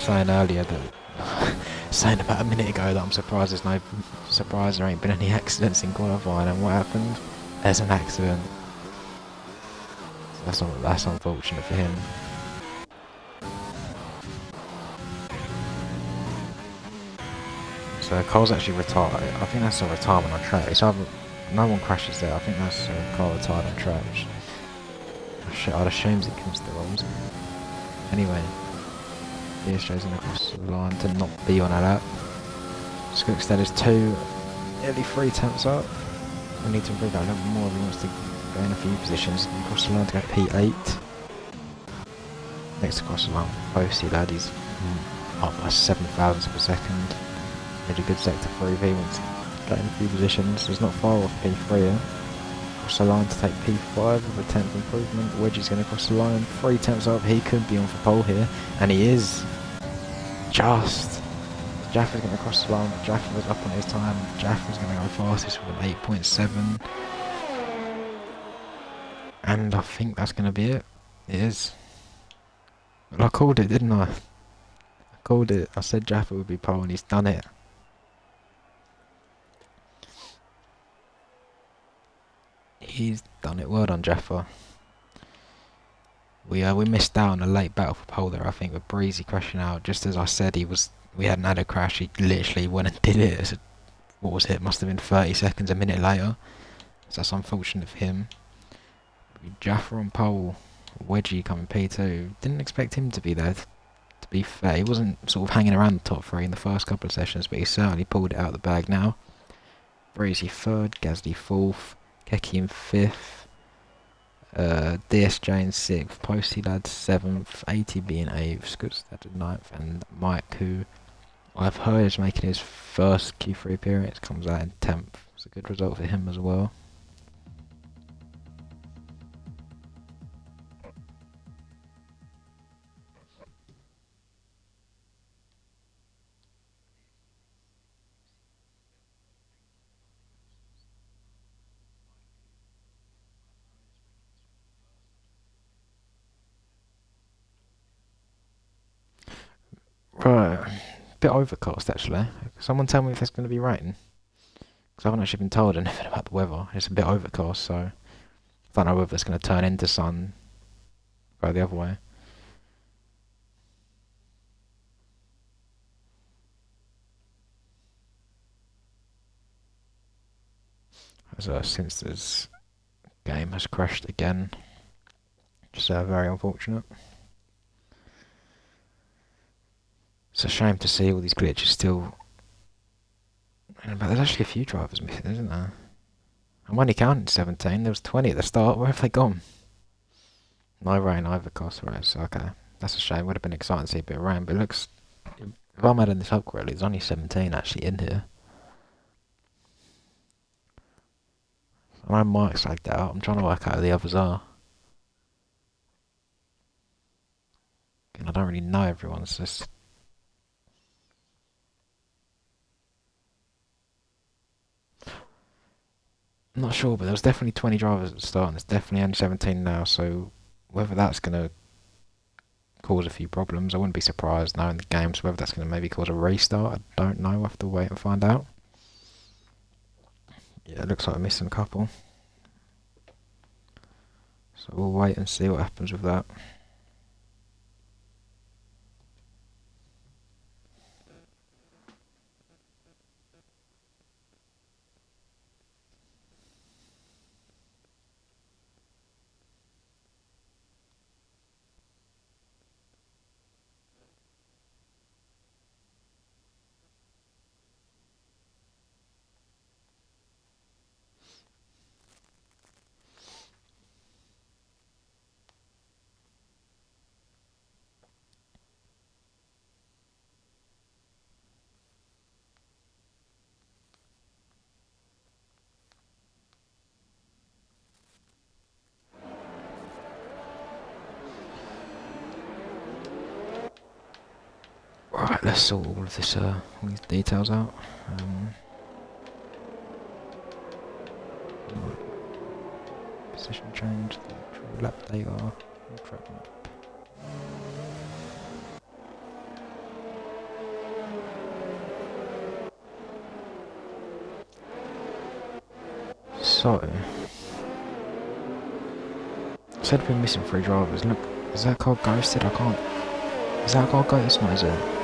Saying earlier that, saying about a minute ago that I'm surprised there ain't been any accidents in qualifying, and what happened? There's an accident. So that's unfortunate for him. So Cole's actually retired. I think that's a retirement on track. It's either no one crashes there. I think that's a car retired on track. I'd assume it comes to the rules. Anyway, DSJ's in across the line to not be on a lap. Skookstead is 2, nearly 3 temps up. We need to improve that a little more if he wants to gain a few positions. Across the line to go P8. Next across the line, Posty lad, he's up by 7 thousandths of a second. Made a good sector 3 if he wants to gain a few positions. He's not far off P3 here. Across the line to take P5 with a 10th improvement. Wedgie's going to cross the line, 3 temps up. He could be on for pole here, and he is. Just. Jaffer's going to cross the line. Jaffer was up on his time. Jaffer's going to go fastest with an 8.7. And I think that's going to be it. It is. Well, I called it, didn't I? I called it. I said Jaffer would be pole, and he's done it. He's done it. Well done, Jaffer. We missed out on a late battle for pole there, I think, with Breezy crashing out. Just as I said, we hadn't had a crash. He literally went and did it. What was it? Must have been 30 seconds, a minute later. So that's unfortunate for him. Jaffer on pole. Wedgie coming P2. Didn't expect him to be there. To be fair, he wasn't sort of hanging around the top 3 in the first couple of sessions, but he certainly pulled it out of the bag now. Breezy 3rd, Gasly 4th, Keke in 5th, DSJ in 6th, Posty lad 7th, ATB in 8th, Skookstead in 9th, and Mike, who I've heard is making his first Q3 appearance, comes out in 10th. It's a good result for him as well. Right, bit overcast actually. Someone tell me if there's going to be rain. Because I haven't actually been told anything about the weather. It's a bit overcast, so I don't know whether it's going to turn into sun, go the other way. Since this game has crashed again, just very unfortunate. It's a shame to see all these glitches still. But there's actually a few drivers missing, isn't there? I'm only counting 17. There was 20 at the start. Where have they gone? No rain, overcast, right? So okay, that's a shame. Would have been exciting to see a bit of rain, but it looks. If I'm adding this up correctly, there's only 17 actually in here. I know Mike's lagged out. I'm trying to work out who the others are. And I don't really know everyone. It's just. I'm not sure, but there was definitely 20 drivers at the start, and there's definitely only 17 now, so whether that's going to cause a few problems, I wouldn't be surprised knowing the game, so whether that's going to maybe cause a restart, I don't know, we'll have to wait and find out. Yeah, it looks like we're missing a couple. So we'll wait and see what happens with that. let's sort all of this, all these details out. Position change, the lap data, track map. So, said we're missing 3 drivers. Look, is that car ghosted? I can't. Is that car ghosted? No, is it?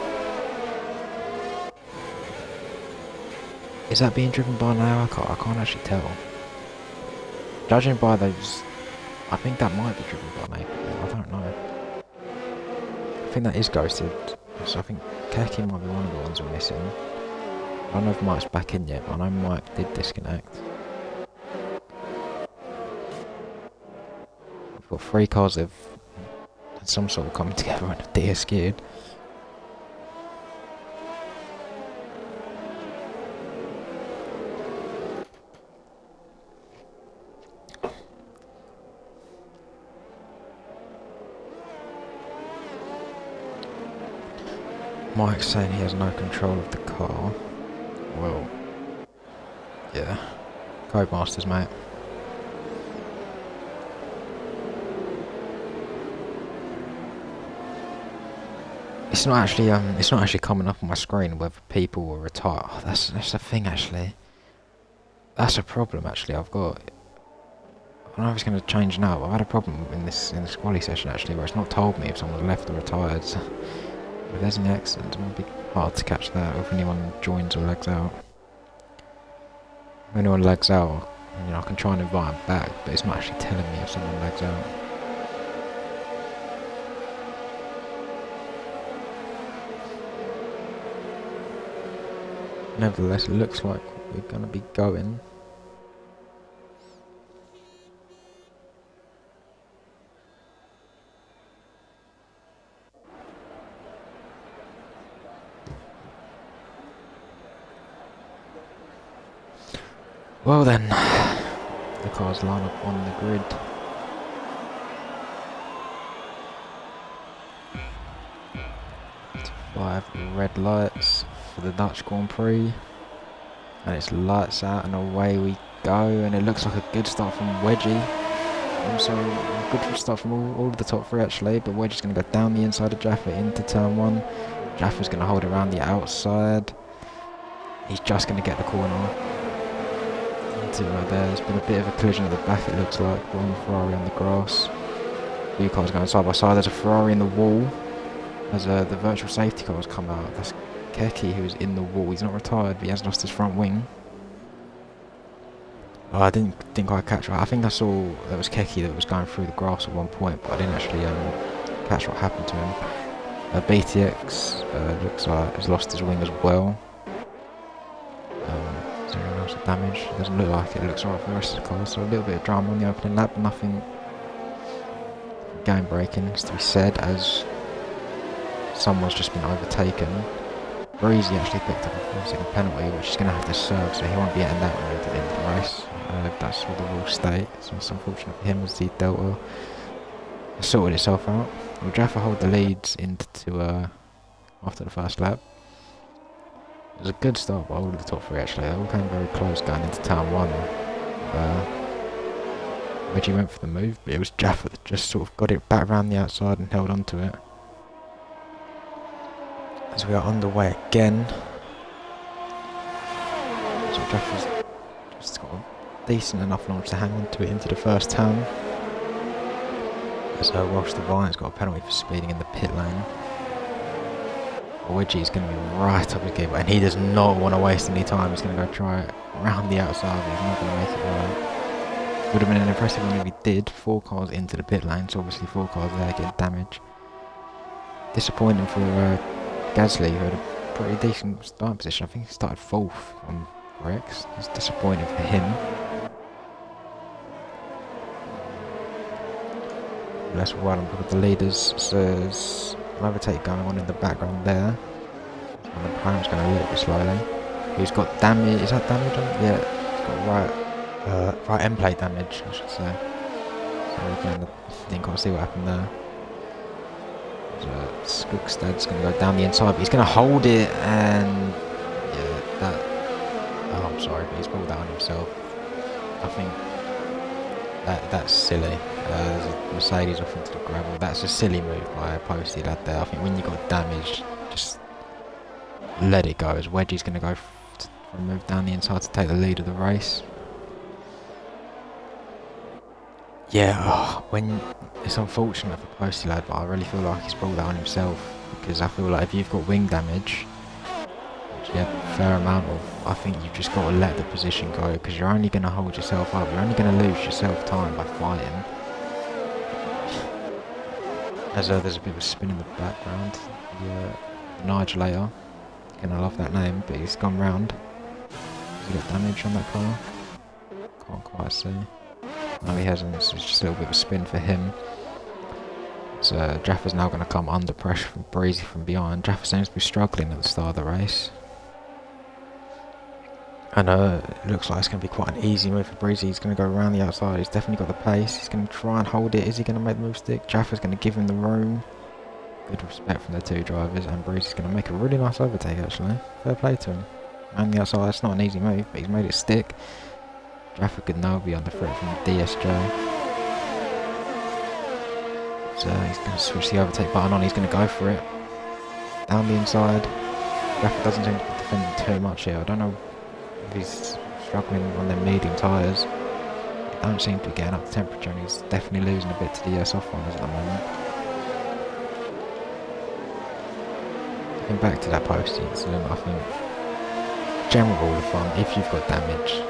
Is that being driven by an AI car? I can't actually tell. Judging by those, I think that might be driven by an AI. I don't know. I think that is ghosted. So I think Keki might be one of the ones we're missing. I don't know if Mike's back in yet, but I know Mike did disconnect. We've got 3 cars that have had some sort of coming together and a de-skewed. Mike's saying he has no control of the car. Well, yeah. Codemasters, mate. It's not actually coming up on my screen whether people will retire. Oh, that's the thing actually. That's a problem actually. I've got. I don't know if it's going to change now. I've had a problem in this quali session actually, where it's not told me if someone's left or retired. So if there's any accident, it might be hard to catch that. Or if anyone joins or legs out. If anyone legs out, you know, I can try and invite them back, but it's not actually telling me if someone legs out. Nevertheless, it looks like we're going to be going. Well then, the cars line up on the grid. It's 5 red lights for the Dutch Grand Prix, and it's lights out and away we go, and it looks like a good start from Wedgie. Also a good start from all of the top 3 actually, but Wedgie's going to go down the inside of Jaffa into turn 1. Jaffa's going to hold around the outside. He's just going to get the corner. Into right there. There's been a bit of a collision at the back, it looks like. One Ferrari on the grass. 2 cars going side by side. There's a Ferrari in the wall. As the virtual safety car has come out. That's Keki who's in the wall. He's not retired, but he has lost his front wing. Oh, I didn't quite catch right. I think I saw that was Keki that was going through the grass at one point, but I didn't actually catch what happened to him. BTX looks like has lost his wing as well. Is there anyone else with damage? It doesn't look like it. It looks alright for the rest of the cars. So a little bit of drama on the opening lap, nothing game breaking, is to be said, as someone's just been overtaken. Breezy actually picked up a 4-second penalty, which he's going to have to serve, so he won't be getting that one to the end of the race. That's what the rules state, so it's unfortunate for him as the Delta sorted itself out. Well, Jaffa hold the leads into after the first lap. It was a good start by all of the top 3 actually. They all came very close going into turn 1. Reggie went for the move, but it was Jaffa that just sort of got it back around the outside and held on to it. As we are underway again. So Jaffa's just got a decent enough launch to hang on to it into the first turn. As Welsh Deviant's got a penalty for speeding in the pit lane. Wedgie is going to be right up his gear, and he does not want to waste any time. He's going to go try it around the outside, but he's not going to make it right. Would have been an impressive one if he did. 4 cars into the pit lane, so obviously 4 cars there get damage. Disappointing for Gasly, who had a pretty decent starting position. I think he started 4th on Rex. It's disappointing for him. Let's run and look at the leaders. So there's an overtake going on in the background there. And the prime's going a little bit slowly. He's got damage. Is that damage on? Yeah, he's got right end plate damage, I should say. So again, didn't quite see what happened there. Skugstad's going to go down the inside, but he's going to hold it, and yeah, that. Oh, I'm sorry, but he's pulled that on himself. I think that's silly. There's a Mercedes off into the gravel. That's a silly move by a postie lad there. I think when you got damaged, just let it go. As Wedgie's going to go for a move down the inside to take the lead of the race. Yeah, when it's unfortunate for postie lad, but I really feel like he's brought that on himself, because I feel like if you've got wing damage, which you have a fair amount of, I think you've just got to let the position go, because you're only going to hold yourself up. You're only going to lose yourself time by fighting. As there's a bit of a spin in the background. The Nigelator, gonna love that name, but he's gone round. Has he got damage on that car? Can't quite see. No, he hasn't. So it's just a little bit of a spin for him. So Jaffa's now going to come under pressure from Breezy from behind. Jaffa seems to be struggling at the start of the race. And it looks like it's going to be quite an easy move for Breezy. He's going to go around the outside. He's definitely got the pace. He's going to try and hold it. Is he going to make the move stick? Jaffa's going to give him the room. Good respect from the two drivers. And Breezy's going to make a really nice overtake, actually. Fair play to him. Around the outside, it's not an easy move, but he's made it stick. Jaffa could now be under threat from DSJ. So he's going to switch the overtake button on. He's going to go for it. Down the inside. Jaffa doesn't seem to be defending too much here. I don't know if he's struggling on their medium tyres. They don't seem to be getting up to temperature, and he's definitely losing a bit to the soft runners at the moment. Getting back to that posting incident, I think general rule of thumb, if you've got damage,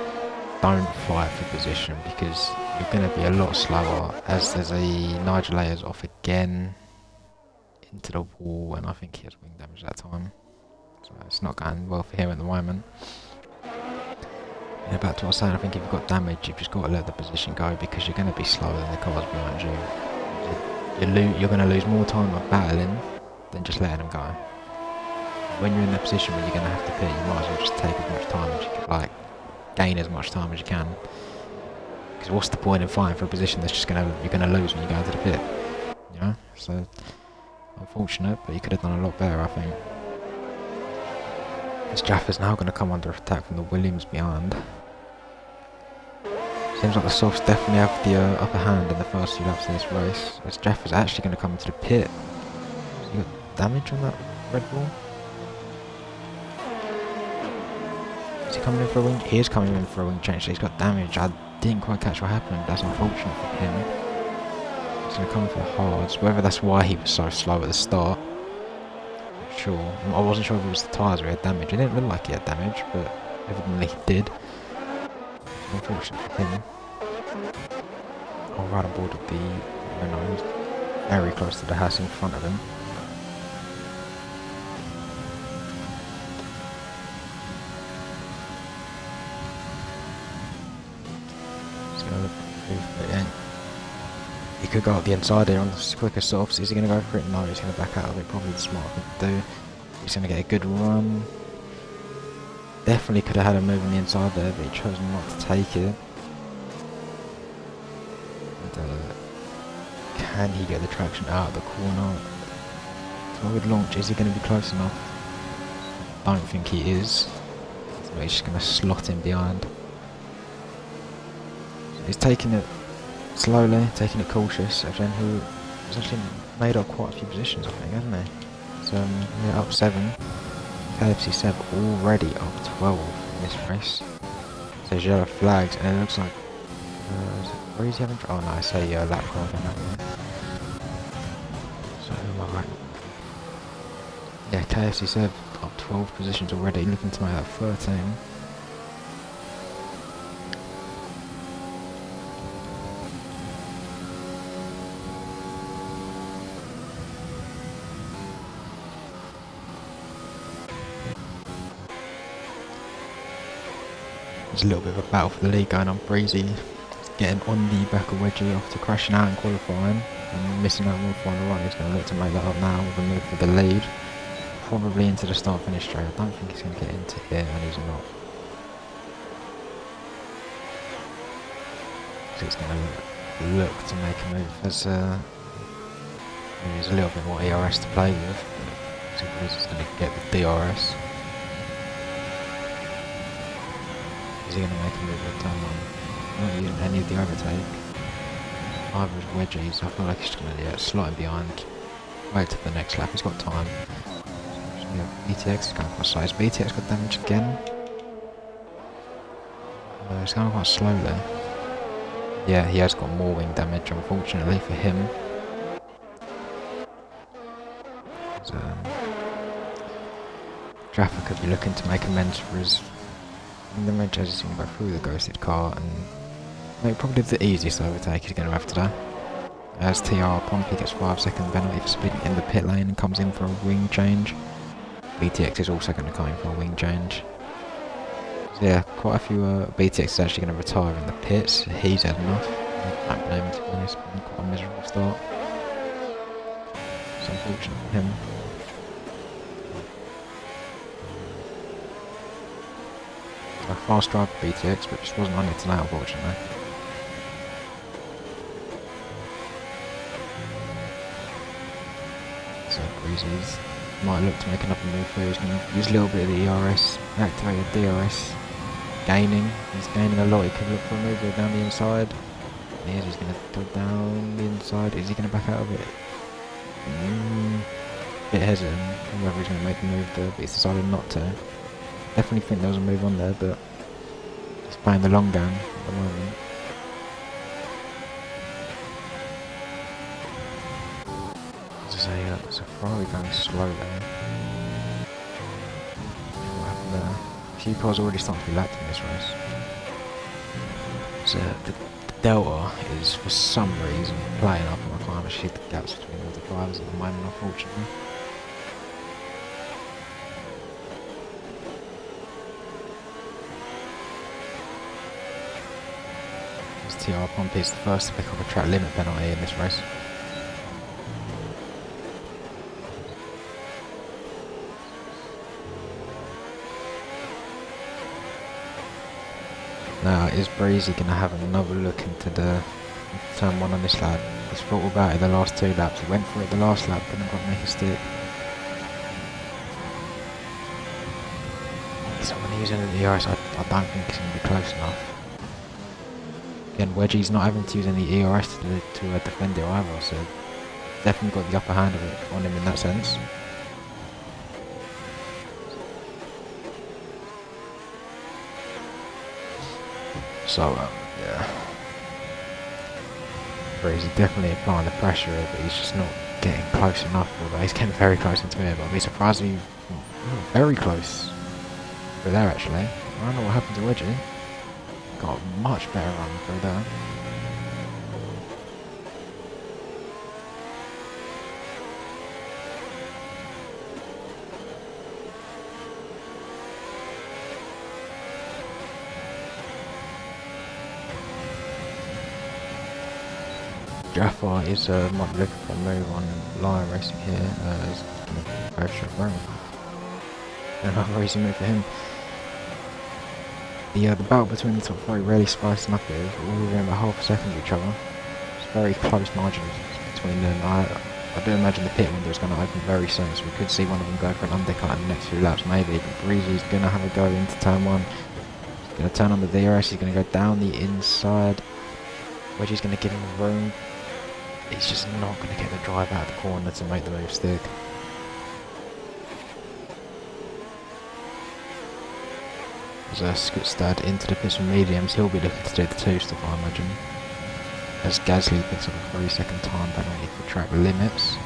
don't fight for position, because you're going to be a lot slower. As there's a Nigelator's off again into the wall, and I think he has wing damage that time, so it's not going well for him at the moment. Yeah, back to what I was saying, I think if you've got damage, you've just got to let the position go, because you're going to be slower than the cars behind you. You're going to lose more time by battling than just letting them go. When you're in the position where you're going to have to pit, you might as well just take as much time as you can, like, gain as much time as you can. Because what's the point in fighting for a position that's just you're going to lose when you go into the pit? You know? So, unfortunate, but you could have done a lot better, I think. As Jaffa's now going to come under attack from the Williams behind. Seems like the softs definitely have the upper hand in the first few laps of this race. As Jaffa's actually going to come into the pit. Has he got damage on that Red Bull? Is he coming in for a wing? He is coming in for a wing change, so he's got damage. I didn't quite catch what happened. That's unfortunate for him. He's going to come in for the hards. Whether that's why he was so slow at the start, I'm sure. I wasn't sure if it was the tyres where he had damage. It didn't look like he had damage, but evidently he did. Unfortunate for him. I'll ride on board with the Renault. He's very close to the house in front of him. He could go up the inside here on the quicker softs. Is he going to go for it? No, he's going to back out of it. Probably the smart thing to do. He's going to get a good run. Definitely could have had a move on the inside there, but he chose not to take it. And, can he get the traction out of the corner? Forward launch, is he going to be close enough? I don't think he is. So he's just going to slot in behind. So he's taking it slowly, taking it cautious. Again, he has actually made up quite a few positions, I think, hasn't he? So, yeah, up 7. KFC 7 already up 12 in this race. So there's yellow flags, and it looks like is it Breezy having? Oh no, I say lap car thing happening. So who am I right? Yeah, KFC 7 up 12 positions already, looking to make that 13. There's a little bit of a battle for the lead going on. Breezy getting on the back of Wedgie after crashing out in qualifying and missing out on the final run. He's going to look to make that up now with a move for the lead. Probably into the start finish straight. I don't think he's going to get into it, and he's not. So he's going to look to make a move as There's a little bit more ERS to play with. So he's going to get the DRS. Is he going to make a move at turn 1? Not using any of the overtake. Either his wedgies. I feel like he's just going to slot him behind. Wait till the next lap. He's got time. BTX is going quite slow. Has BTX got damage again? No, it's going quite slowly. Yeah, he has got more wing damage, unfortunately for him. So, Jaffa could be looking to make amends for his damage as he's going to go through the ghosted car and make probably the easiest overtake he's going to have today. As TR Pompey gets 5-second penalty for speeding in the pit lane and comes in for a wing change. BTX is also going to come in for a wing change. So yeah, quite a few BTX is actually going to retire in the pits. He's had enough. I don't blame him, to be honest. It's been quite a miserable start. It's unfortunate for him. A fast drive for BTX, but just wasn't on it tonight, unfortunately. So Breezy's might look to make another move here. He's going to use a little bit of the ERS, activate a DRS. Gaining. He's gaining a lot. He can look for a move down the inside. He's going to go down the inside. Is he going to back out of it? Bit hesitant on whether he's going to make a move there, but he's decided not to. Definitely think there was a move on there, but he's playing the long game at the moment. There's a Ferrari going slow there. What happened there? A few cars already starting to be lapped in this race. So the Delta is for some reason playing up, and I can't actually see the gaps between all the drivers at the moment, unfortunately. TR Pompey is the first to pick up a track limit penalty in this race. Now, is Breezy going to have another look into the turn 1 on this lap? He's thought about it the last 2 laps. He went for it the last lap, couldn't quite make a stick. Someone using the ERS, I don't think it's going to be close enough. Again, Wedgie's not having to use any ERS to defend it either, so definitely got the upper hand of it on him in that sense. So, yeah. Breezy definitely applying the pressure here, but he's just not getting close enough, although he's getting very close into it, but I'll be surprised if he's very close. Through there, actually. I don't know what happened to Wedgie. Got a much better run through there. Jaffa is might be looking for a move on Lion Racing here. He's going to go straight round. Another easy move for him. The battle between the top 3 really spicing up here. We're all within about half a second of each other. It's very close margins between them. I do imagine the pit window is going to open very soon, so we could see one of them go for an undercut in the next few laps maybe. But Breezy's going to have a go into turn 1. He's going to turn on the DRS. He's going to go down the inside. Wedgie's going to give him room. He's just not going to get the drive out of the corner to make the move stick. As Skutstad into the pits from mediums, he'll be looking to do the 2-stop, I imagine. As Gasly picks up a 3-second time penalty for track limits.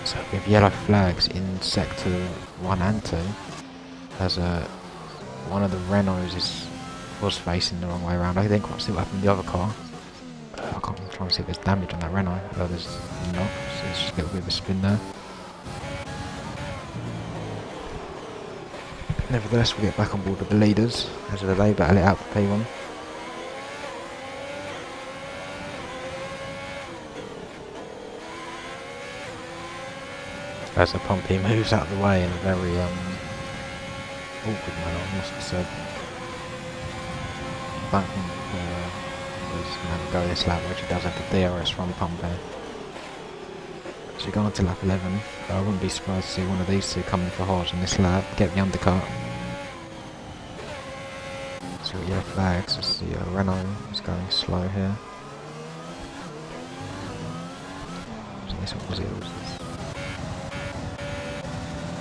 So we have yellow flags in sector 1 and 2. As one of the Renaults was facing the wrong way around. I didn't quite see what happened to the other car. I can't really try and see if there's damage on that Renault. There's not, so it's just a little bit of a spin there. Nevertheless, we'll get back on board with the leaders as the delay battle it out for P1. As the Pompey moves out of the way in a very awkward manner, I must have said. don't think he's going to go this lap, which he does have the DRS from pumping. So you're going to lap 11. I wouldn't be surprised to see one of these two coming for hards in this lap, get the undercut. So yellow flags, it's the Renault is going slow here. So this one was it.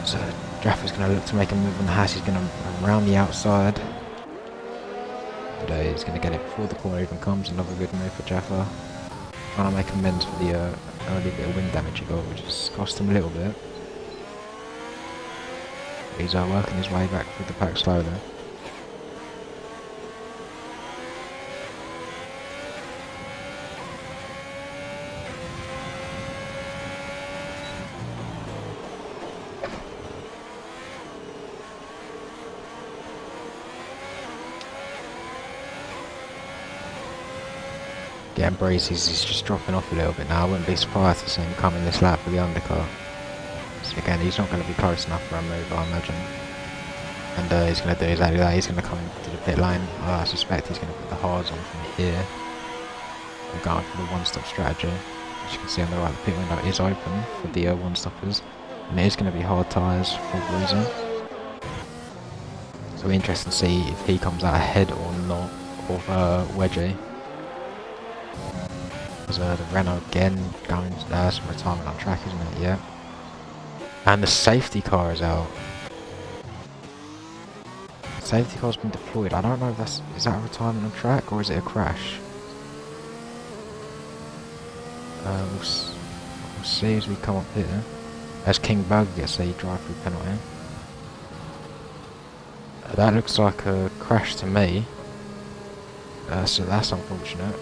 So Jaffa's going to look to make a move on the Haas, he's going to run around the outside. But he's going to get it before the corner even comes, another good move for Jaffa. Trying to make amends for the early bit of wind damage he got, which has cost him a little bit. He's working his way back through the pack slowly. Getting breezy, he's just dropping off a little bit now. I wouldn't be surprised to see him coming this lap with the undercut. So again, he's not going to be close enough for a move, I imagine. And he's going to do exactly that. He's going to come into the pit lane. I suspect he's going to put the hards on from here. We're going for the one-stop strategy. As you can see on the right, the pit window is open for the one-stoppers. And it is going to be hard tyres for Breezy. So it'll be interesting to see if he comes out ahead or not of Wedgie. There's the Renault again going some retirement on track, isn't it? Yeah. And the safety car is out. The safety car's been deployed. I don't know if is that a retirement on track or is it a crash? We'll see as we come up here. As King Bug gets a drive-through penalty. That looks like a crash to me. So that's unfortunate.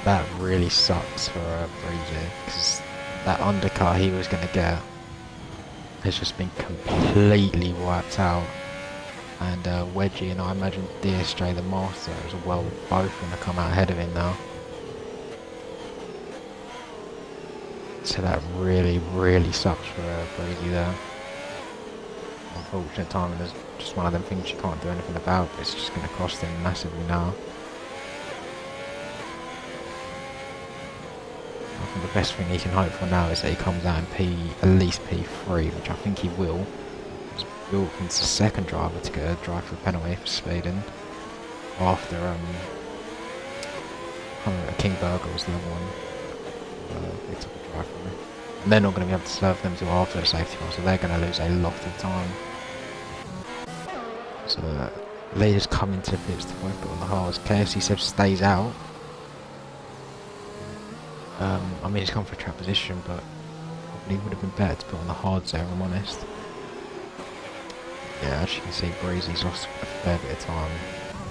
That really sucks for Breezy, because that undercut he was going to get has just been completely wiped out. And Wedgie and I imagine DSJ the Master as well, both going to come out ahead of him now. So that really, really sucks for Breezy there. Unfortunate timing is just one of them things you can't do anything about, but it's just going to cost him massively now. I think the best thing he can hope for now is that he comes out in at least P3, which I think he will. He's built into the second driver to get a drive-through penalty for speeding. After King Burger was the other one. They took a drive-through. And they're not going to be able to serve them until after the safety car, so they're going to lose a lot of time. So the leaders come into the pits to both put on the hards. KFC Seb stays out. I mean, he's gone for a trap position, but probably would have been better to put on the hards there, if I'm honest. Yeah, as you can see, Breezy's lost a fair bit of time.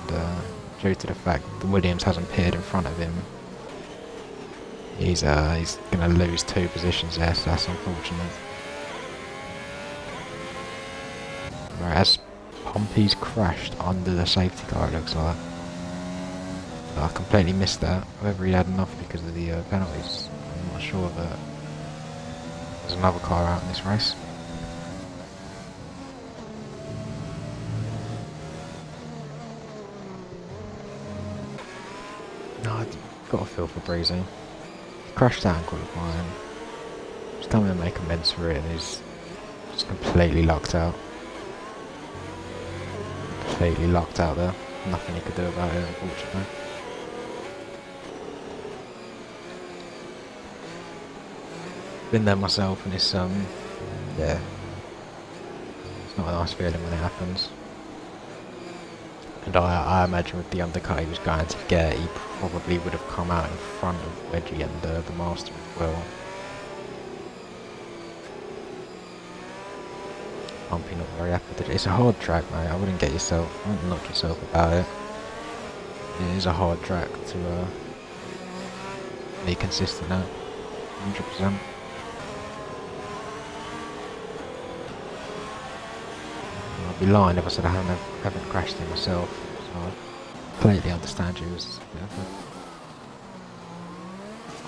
And, due to the fact that Williams hasn't pitted in front of him, he's going to lose 2 positions there, so that's unfortunate. Whereas Pompey's crashed under the safety car, it looks like. I completely missed that. Whether he had enough because of the penalties, I'm not sure, but there's another car out in this race. No, I've got a feel for Breezy. He crashed out in qualifying. He's coming to make amends for it, and he's just completely locked out. Completely locked out there. Nothing he could do about it, unfortunately. Been there myself, and it's yeah, it's not a nice feeling when it happens. And I imagine with the undercut he was going to get, he probably would have come out in front of Wedgie and the Master as well. Pumpy not very happy with it. It's a hard track, mate. I wouldn't knock yourself about it. It is a hard track to be consistent at, 100%. I'd be lying if I said I haven't crashed it myself, so I completely understand you.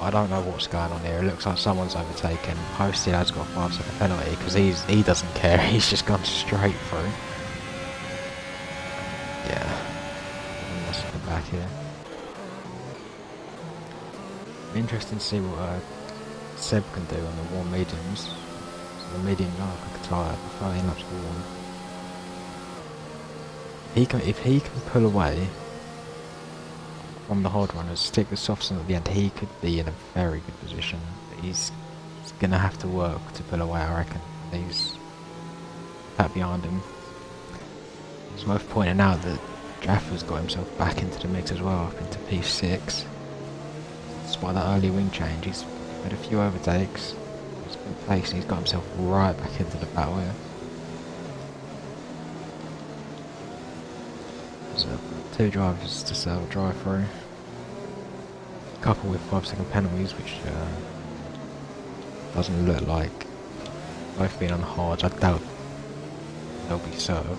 I don't know what's going on here. It looks like someone's overtaken. Posted has got a 5-second penalty because he doesn't care. He's just gone straight through. Yeah, back here. Interesting to see what Seb can do on the warm mediums. So the medium quick tyre, 13 laps warm. If he can pull away from the hard runners, stick with softs at the end, he could be in a very good position. But he's going to have to work to pull away, I reckon. He's that behind him. It's worth pointing out that Jaffa's got himself back into the mix as well, up into P6. Despite that early wing change, he's had a few overtakes. He's been placed and he's got himself right back into the battle here. So, 2 drivers to sell drive through. Couple with 5-second penalties, which doesn't look like both being on the hards. I doubt they'll be served.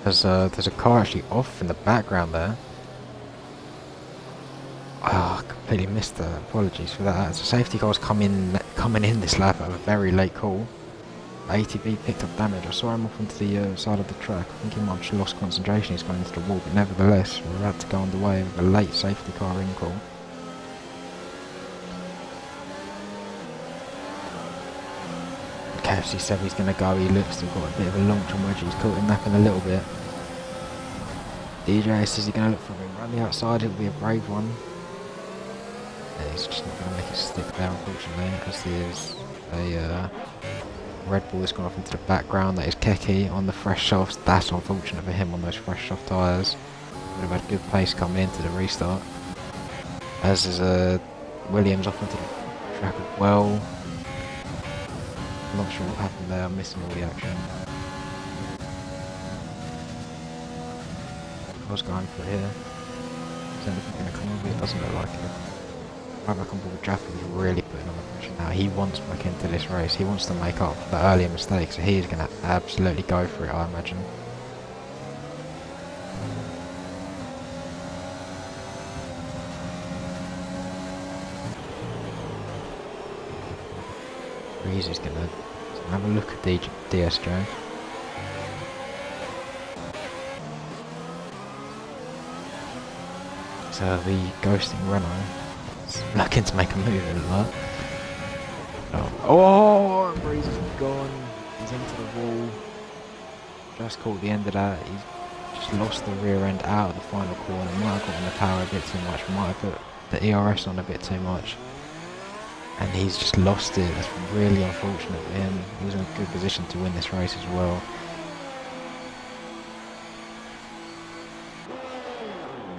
There's a car actually off in the background there. Oh, I completely missed that. Apologies for that. So safety car's coming in this lap at a very late call. ATV picked up damage. I saw him off onto the side of the track. I think he might have just lost concentration. He's going into the wall, but nevertheless, we're about to go underway with a late safety car in call. KFC said he's going to go. He looks to have got a bit of a launch on Wedgie. He's caught him napping a little bit. DJ says he's going to look for him around the outside. It'll be a brave one. Yeah, he's just not going to make it stick there, unfortunately, as there's a Red Bull that's gone off into the background. That is Keki on the fresh softs. That's unfortunate for him on those fresh soft tyres. Would have had good pace coming into the restart. As is Williams off into the track as well. I'm not sure what happened there. I'm missing all the action. I was going for it here. Is anything going to come of it? It doesn't look like it. Right back on board, Jaffa is really putting on the pressure now. He wants back into this race. He wants to make up for the earlier mistakes, so he's going to absolutely go for it, I imagine. Breezy's going to have a look at DSJ. So the ghosting Renault is looking to make a move in that. Oh, Breezy's gone. He's into the wall. Just caught the end of that. He's just lost the rear end out of the final corner. Might have gotten the power a bit too much. Might have put the ERS on a bit too much. And he's just lost it. That's really unfortunate for him. He was in a good position to win this race as well.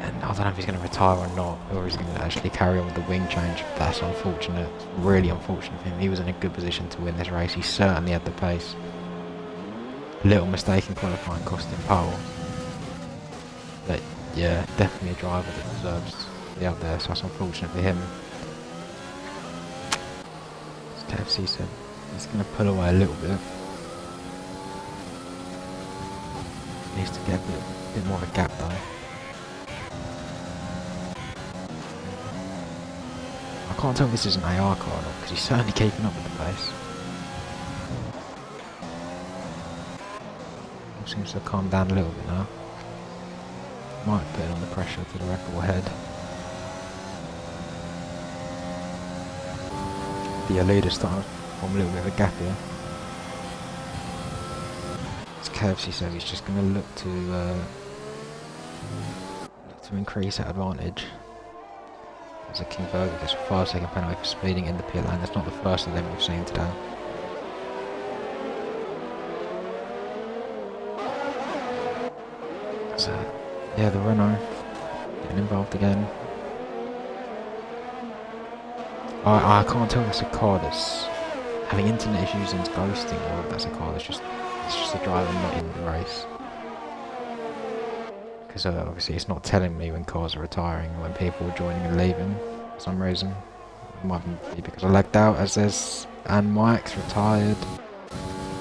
And I don't know if he's going to retire or not, or he's going to actually carry on with the wing change. That's unfortunate. It's really unfortunate for him. He was in a good position to win this race. He certainly had the pace. Little mistake in qualifying cost him pole. But yeah, definitely a driver that deserves to be up there, so that's unfortunate for him. As KFC said, he's going to pull away a little bit. Needs to get a bit more of a gap though. I can't tell if this is an AR car or not, because he's certainly keeping up with the pace. He seems to have calmed down a little bit now. Might put it on the pressure to the Red Bull ahead. The leader's starting to form a little bit of a gap here. As KFC says, he's just going to look to increase that advantage. As a King Berger gets a 5-second penalty for speeding in the pit lane. That's not the first of them we've seen today. So, yeah, the Renault getting involved again. I can't tell if it's a car that's having internet issues and ghosting, or if that's a car that's just a driver not in the race. Because obviously it's not telling me when cars are retiring or when people are joining and leaving for some reason. It might be because I lagged out, as there's Mike's retired,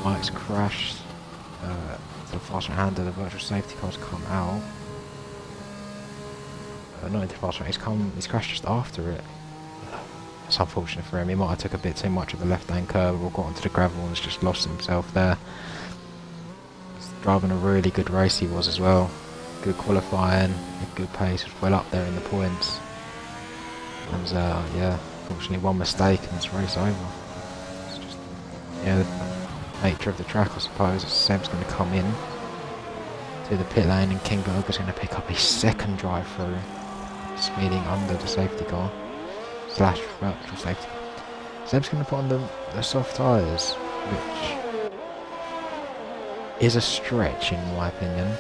Mike's crashed, to the fast right hander, the virtual safety car's come out. Not into the fast right, he's crashed just after it. It's unfortunate for him. He might have took a bit too much of the left-hand curve or got onto the gravel and has just lost himself there. He's driving a really good race he was as well. Good qualifying, a good pace, was well up there in the points. And yeah, unfortunately one mistake and it's race over. It's just, yeah, the nature of the track, I suppose. Seb's going to come in to the pit lane and King Burger's going to pick up his second drive through, speeding under the safety car / virtual safety car. Seb's going to put on the soft tyres, which is a stretch in my opinion.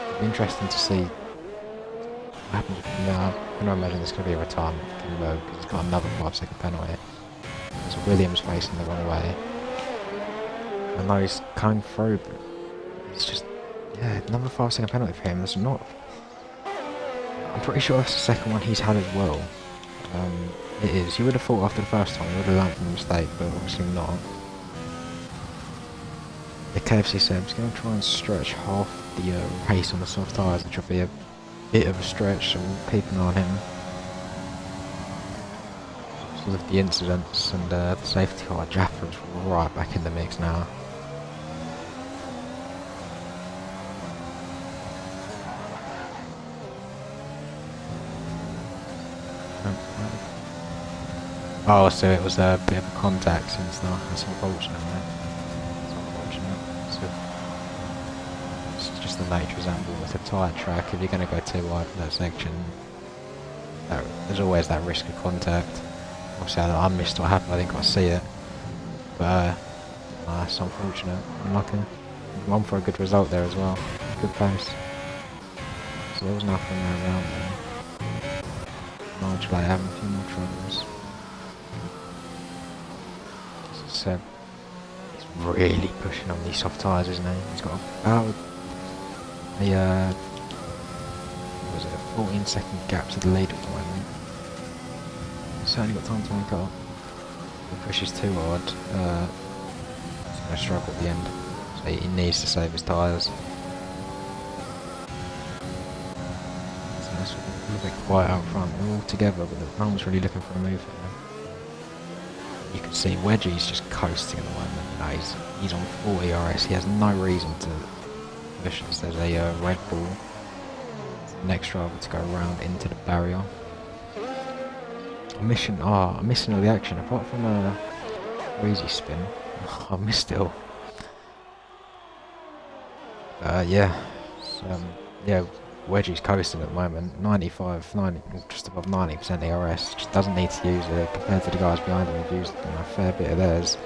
It'll be interesting to see what happens with him now. I can imagine there's going to be a retirement for King Burger because he's got another 5-second penalty. There's Williams facing the wrong way. I know he's coming through, but it's just, yeah, another 5-second penalty for him. That's not. I'm pretty sure that's the second one he's had as well. It is. You would have thought after the first time you would have learned from the mistake, but obviously not. The KFC Seb's going to try and stretch half the race on the soft tyres, which will be a bit of a stretch, so we'll keep an eye on him. So with the incidents and the safety car, Jaffa's right back in the mix now. Oh, so it was a bit of a contact and stuff. That's unfortunate, mate. It's unfortunate. So it's just the nature of Zambia. It's a tight track. If you're going to go too wide for that section, there's always that risk of contact. Obviously, I missed what happened. I didn't quite see it. But it's unfortunate. Unlucky. One for a good result there as well. Good pace. So there was nothing around there. Nigel having a few more troubles. So he's really pushing on these soft tyres, isn't he? He's got about was it a 14-second gap to the lead at the moment. He's certainly got time to make up. If he pushes too hard, he's going to struggle at the end. So he needs to save his tyres. So that's a little bit quiet out front. They're all together, but no one's really looking for a move here. You can see Wedgie's just coasting at the moment. You know, he's on 40 RS. He has no reason to push us. There's a Red Bull. The next driver to go around into the barrier. I'm missing all the action apart from a Wheezy spin. I missed it all. Yeah. Yeah. Wedgie's coasting at the moment, 95, 90, just above 90% ERS, just doesn't need to use it compared to the guys behind him who've used a fair bit of theirs.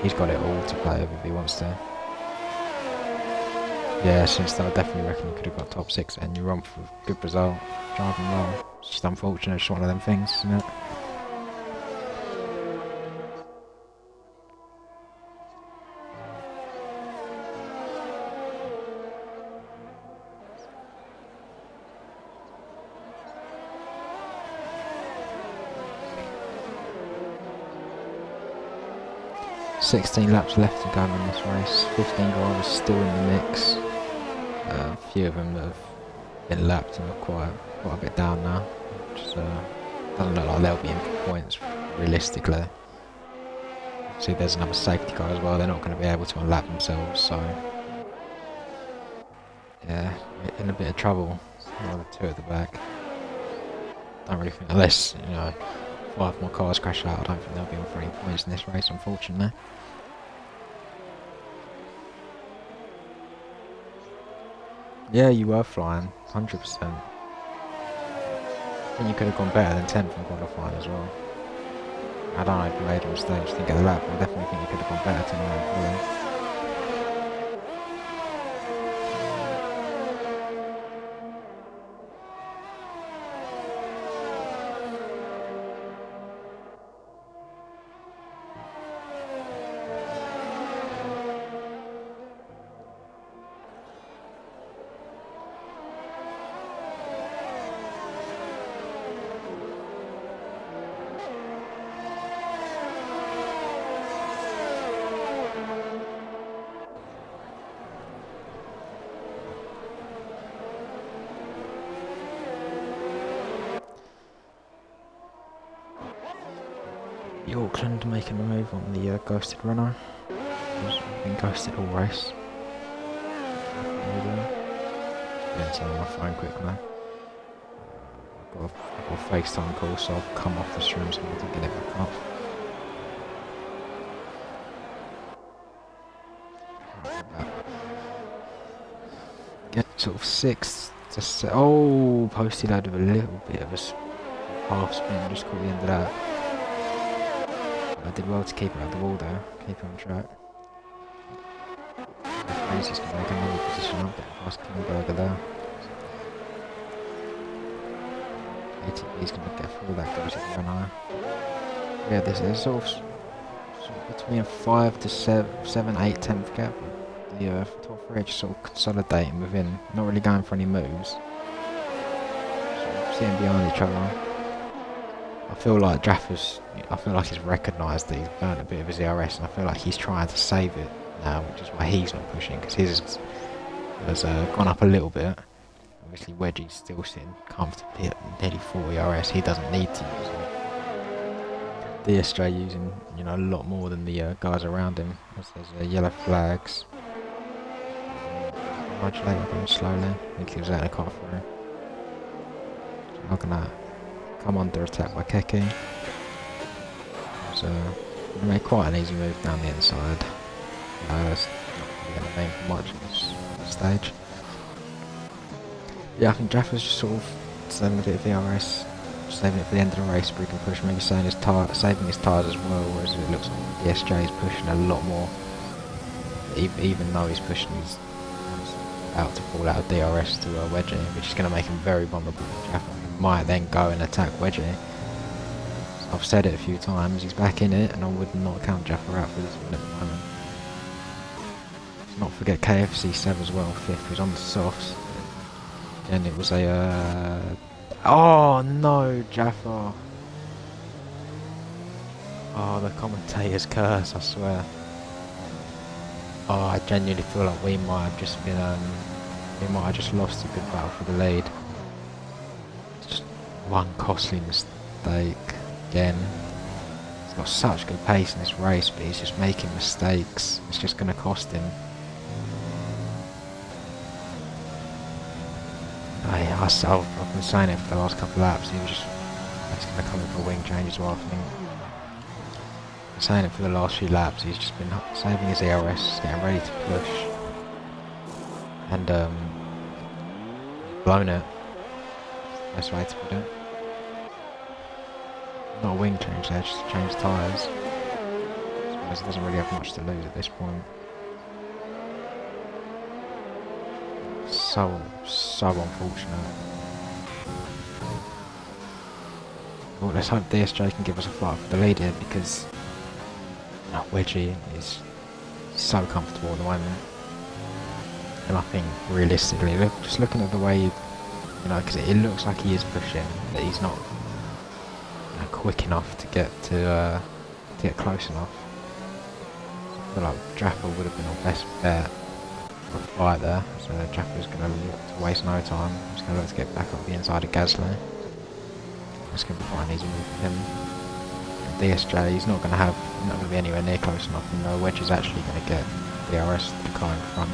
He's got it all to play with if he wants to. Yeah, since that I definitely reckon he could have got top 6 and you're on for a good result, driving well. It's just unfortunate, it's just one of them things, isn't it? $16 laps left to go in this race. 15 drivers still in the mix. A few of them that have been lapped and are quite a bit down now. Which doesn't look like they'll be in for points realistically. See, there's another safety car as well. They're not going to be able to unlap themselves, so yeah, in a bit of trouble. The two at the back. Don't really think, unless 5 more cars crash out, I don't think they'll be on for any points in this race, unfortunately. Yeah, you were flying, 100%. I think you could have gone better than 10th in qualifying as well. I don't know if you made a mistake, just didn't get a lap, but I definitely think you could have gone better tonight. Auckland making a move on the ghosted runner. I've been ghosted all race. Getting some on my phone quick now. I've got a FaceTime call, so I've come off the stream so I can get it back up. Get sort of 6 to 7. Oh, posted out of a little bit of a half spin, just caught the end of that. I did well to keep it out the wall though, keep it on track. Crazy's going to make another position up, getting past Kingberger there. ATV's going to get through that goes at the runner. Yeah, this is sort of between 5 to 7, 8, 10th gap. The top 3 are just sort of consolidating within, not really going for any moves. Sort of sitting behind each other. I feel like he's recognised that he's burnt a bit of his ERS, and I feel like he's trying to save it now, which is why he's not pushing, because his has gone up a little bit. Obviously Wedgie's still sitting comfortably at nearly 4 ERS, he doesn't need to use it. DSJ using, a lot more than the guys around him, as there's yellow flags. Modulator going slowly, I think he was out of the car for him. So I'm gonna come under attack by Keke. So made quite an easy move down the inside. That's not really going to mean for much at this stage. Yeah, I think Jaffa's just sort of saving a bit of VRS, saving it for the end of the race, where he can push, maybe saving his tyres as well, whereas it looks like the SJ is pushing a lot more. Even though he's pushing, he's about to fall out of DRS to Wedgie, which is going to make him very vulnerable to Jaffa. He might then go and attack Wedgie. I've said it a few times, he's back in it, and I would not count Jaffa out for this one at the moment. Let's not forget KFC Sev as well, 5th, who's on the softs. And it was a... oh no, Jaffa! Oh, the commentator's curse, I swear. Oh, I genuinely feel like we might have just been, we might have just lost a good battle for the lead. Just one costly mistake again. He's got such good pace in this race, but he's just making mistakes. It's just going to cost him. I've been saying it for the last couple of laps. He's going to come in for a wing change as well, I think. Saying it for the last few laps, he's just been saving his ERS, getting ready to push, and blown it. Best way to put it. Not a wing change there, just to change tyres. I suppose he doesn't really have much to lose at this point. So unfortunate. Well, let's hope DSJ can give us a fight for the lead here, because Wedgie is so comfortable at the moment, and I think realistically, just looking at the way, because it looks like he is pushing, that he's not quick enough to get close enough. So I feel like Jaffa would have been our best bet for a fight there. So Jaffa's going to look to waste no time. He's going to look to get back up the inside of Gasly. It's going to be quite an easy move for him. DSJ, he's not going to be anywhere near close enough. Wedge is actually going to get DRS to the car in front.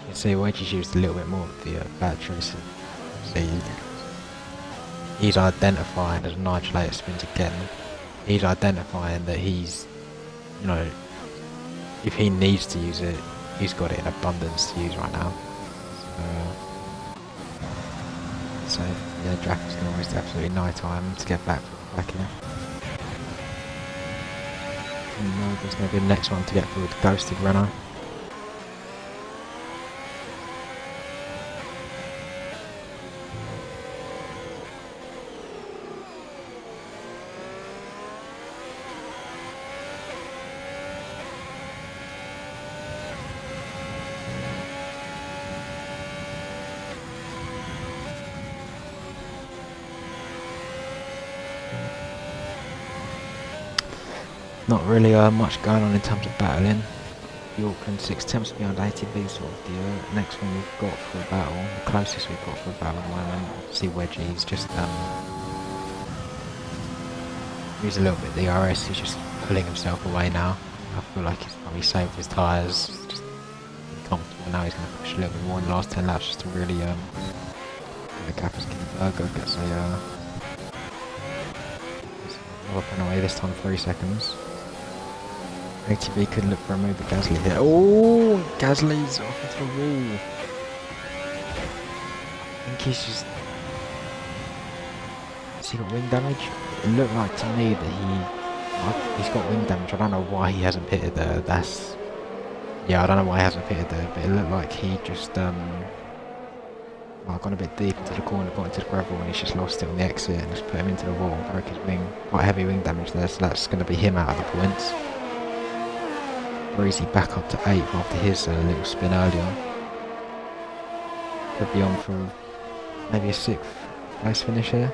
You can see Wedge has used a little bit more of the battery. So he's identifying, as Nigel later spins again, he's identifying that he's, if he needs to use it, he's got it in abundance to use right now. So yeah, Jaffa's going to waste absolutely no time to get back here. And there's going to be the next one to get through with the ghosted runner. Not really much going on in terms of battling. The Auckland 6 temps beyond ATV, sort of the next one we've got for a battle, the closest we've got for a battle at the moment. See Wedgie's just He's a little bit DRS, he's just pulling himself away now. I feel like he's probably saved his tyres, just comfortable now. He's going to push a little bit more in the last 10 laps just to really the Kappa's Kinberger gets another penalty, this time 3 seconds. ATV could look for a move, but Gasly here. Oh, Gasly's off into the wall. I think he's just... Has he got wing damage? It looked like to me that he's got wing damage. I don't know why he hasn't pitted there. Yeah, I don't know why he hasn't pitted there, but it looked like he just gone a bit deep into the corner, got into the gravel, and he's just lost it on the exit and just put him into the wall and broke his wing. Quite heavy wing damage there, so that's going to be him out of the points. Breezy back up to 8th after his little spin earlier. Could be on for maybe a 6th place finish here.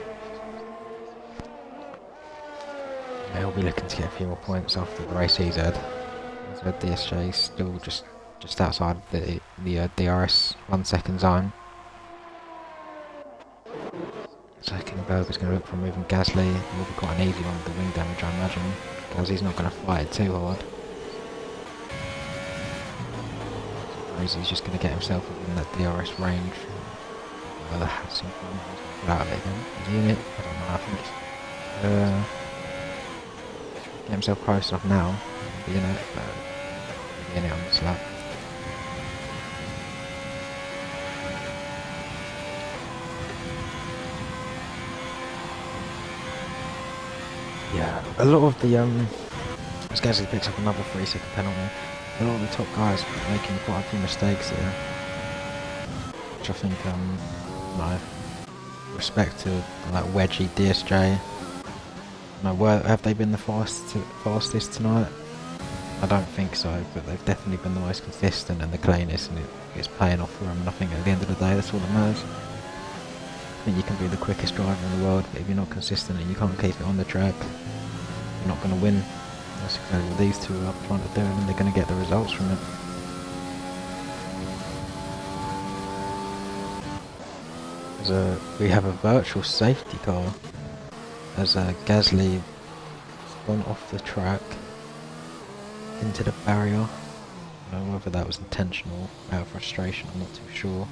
He'll be looking to get a few more points after the race he's had. So DSJ still just outside of the DRS 1 second zone. So Kinberger's going to look for moving Gasly. It will be quite an easy one with the wing damage, I imagine. Gasly's not going to fight it too hard. He's just going to get himself within that DRS range. Has some fun. Out of it again. Is he in it? I don't know. I think he's get himself close enough now. Be in it, but be in it on this lap. Yeah, a lot of the as Gasly picks up another 3-second penalty. A lot of the top guys are making quite a few mistakes here, which I think no respect to like Wedgie, DSJ. No, have they been the fastest tonight? I don't think so, but they've definitely been the most consistent and the cleanest, and it's paying off for them. And I think at the end of the day, that's all that matters. I think you can be the quickest driver in the world, but if you're not consistent and you can't keep it on the track, you're not going to win. That's exactly what these two are trying to do, and they're going to get the results from it. We have a virtual safety car as Gasly has gone off the track into the barrier. I don't know whether that was intentional, out of frustration, I'm not too sure.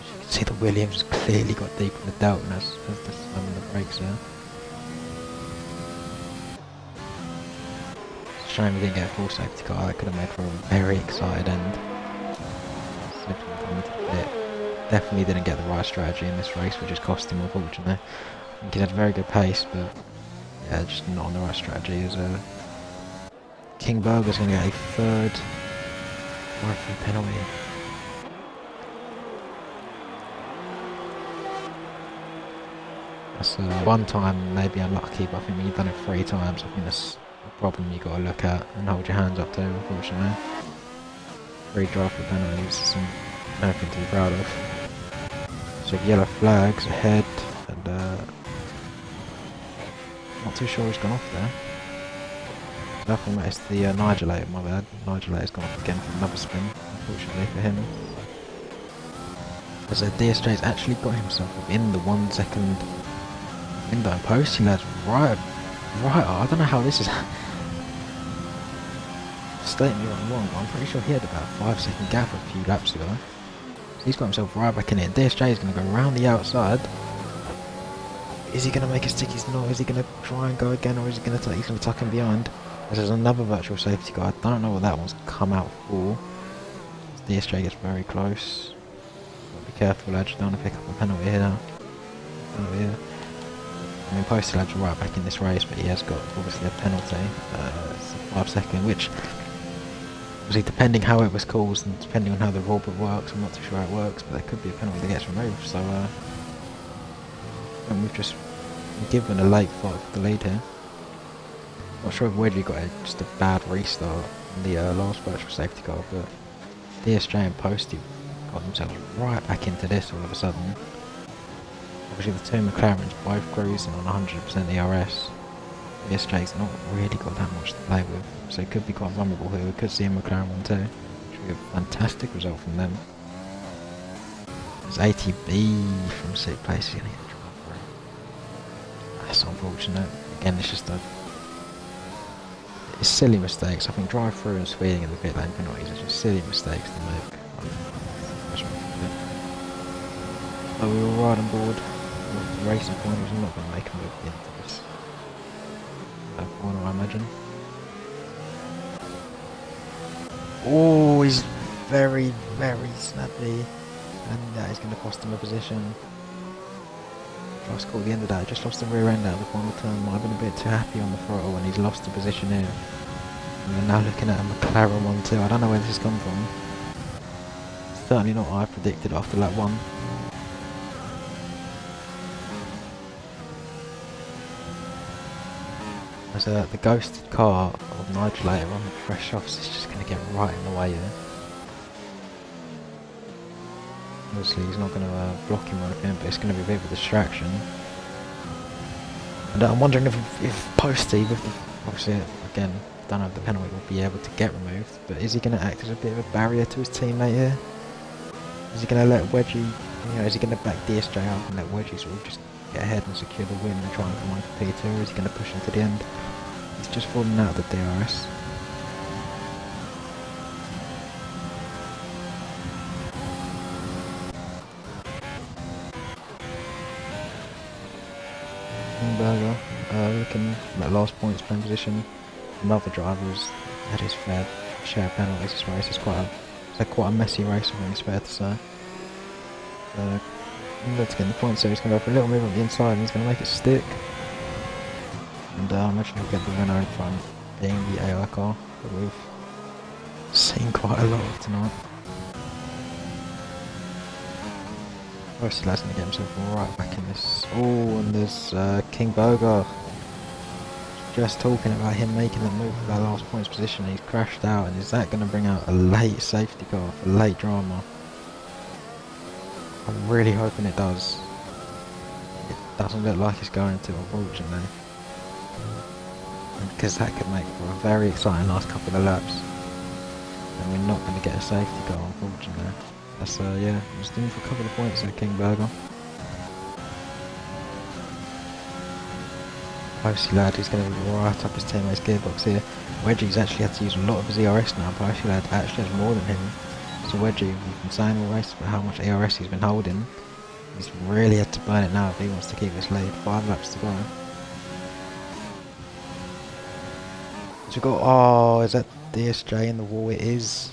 As you can see, the Williams clearly got deep in the doubt and has the slam in the brakes there. It's a shame we didn't get a full safety car. That could have made for a very excited end. Definitely didn't get the right strategy in this race, which has cost him, unfortunately. I think he had a very good pace, but yeah, just not on the right strategy. As Kinberger's going to get a 3rd referee penalty. That's one time maybe unlucky, but I think when you've done it 3 times, I think that's a problem you've got to look at and hold your hands up to, unfortunately. 3 driver penalties is nothing to be proud of. So yellow flags ahead, and not too sure who's gone off there. I think it's the Nigelator, my bad. Nigelator's gone off again for another spin, unfortunately for him. As DSJ's actually got himself within the 1 second window. Posty lads, right, I don't know how this is. State me if I'm wrong, but I'm pretty sure he had about a 5-second gap a few laps ago. He's got himself right back in it. DSJ is going to go around the outside. Is he going to make a stick? He's not. Is he going to try and go again, or is he going to he's going to tuck him behind? There's another virtual safety car. I don't know what that one's come out for. DSJ gets very close. Be careful, lads. Don't want to pick up a penalty here now. Penalty here. I mean, Posty lads are right back in this race, but he has got obviously a penalty. It's a 5-second, which obviously depending how it was caused and depending on how the rulebook works, I'm not too sure how it works, but there could be a penalty that gets removed. So, and we've just been given a late fight for the lead here. Not sure if Wedgie got just a bad restart in the last virtual safety car, but DSJ and Posty got themselves right back into this all of a sudden. Obviously the two McLarens both cruising on 100% ERS. DSJ's not really got that much to play with, so it could be quite vulnerable here. We could see a McLaren one too, which would be a fantastic result from them. There's ATB from 6th place, he's going to get a driver. That's unfortunate. Again, it's just a It's silly mistakes. I think drive through and speeding in the pit lane penalties are just silly mistakes to make. So we were right on board with the racing point. I'm not going to make a move into this corner, I imagine. Oh, he's very, very snappy, and that is going to cost him a position. Just caught the end of that. Just lost the rear end out of the final turn. Might have been a bit too happy on the throttle, and he's lost the position here. And we're now looking at a McLaren 1-2. I don't know where this has come from. Certainly not what I predicted after lap 1. As the ghosted car of Nigel later on the fresh offs is just going to get right in the way here. Obviously he's not going to block him or anything, but it's going to be a bit of a distraction. And I'm wondering if Posty, with the, obviously again, don't know if the penalty will be able to get removed, but is he going to act as a bit of a barrier to his teammate here? Is he going to let Wedgie, you know, is he going to back DSJ up and let Wedgie sort of just get ahead and secure the win and try and come on for P2, or is he going to push him to the end? He's just falling out of the DRS. Burger, looking at last points playing position. Another driver's had his fair share of penalties this race. It's quite a messy race, I think it's fair to say. Let's get in the points, so he's going to go for a little move on the inside and he's going to make it stick. And I imagine he'll get the winner in front, being the AI car that we've seen quite a lot of tonight. Obviously that's going to get himself right back in this. Oh, and there's King Burger. Just talking about him making the move for that last points position. He's crashed out, and is that going to bring out a late safety car for late drama? I'm really hoping it does. It doesn't look like it's going to, unfortunately. Because that could make for a very exciting last couple of laps. And we're not going to get a safety car, unfortunately. That's, yeah, just doing for a couple of points there, King Burger. Posty Lad is going to be right up his teammate's gearbox here. Wedgie's actually had to use a lot of his ERS now. Posty Lad actually has more than him. So Wedgie, we've been saying all race about how much ERS he's been holding. He's really had to burn it now if he wants to keep this lead. 5 laps to go. So we've got, oh, is that DSJ in the wall? It is.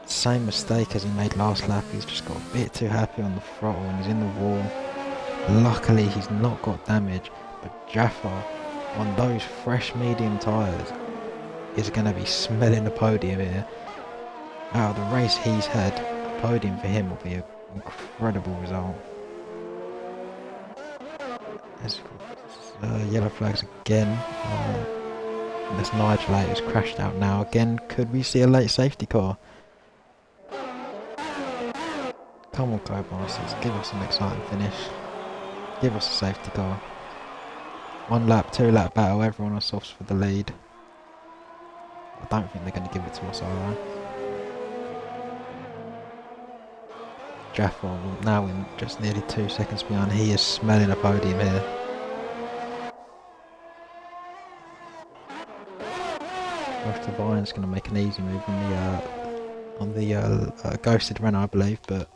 Same mistake as he made last lap. He's just got a bit too happy on the throttle and he's in the wall. Luckily he's not got damage, but Jaffa on those fresh medium tyres is going to be smelling the podium here. Out of the race he's had, the podium for him will be an incredible result. There's yellow flags again. This Nigel who's crashed out now. Again, could we see a late safety car? Come on, co-masters, give us an exciting finish. Give us a safety car. 1 lap, 2 lap battle, everyone on softs for the lead. I don't think they're going to give it to us, are they? Jaffa will now in just nearly 2 seconds behind. He is smelling a podium here. Most of Iron's going to make an easy move on the ghosted Renault, I believe, but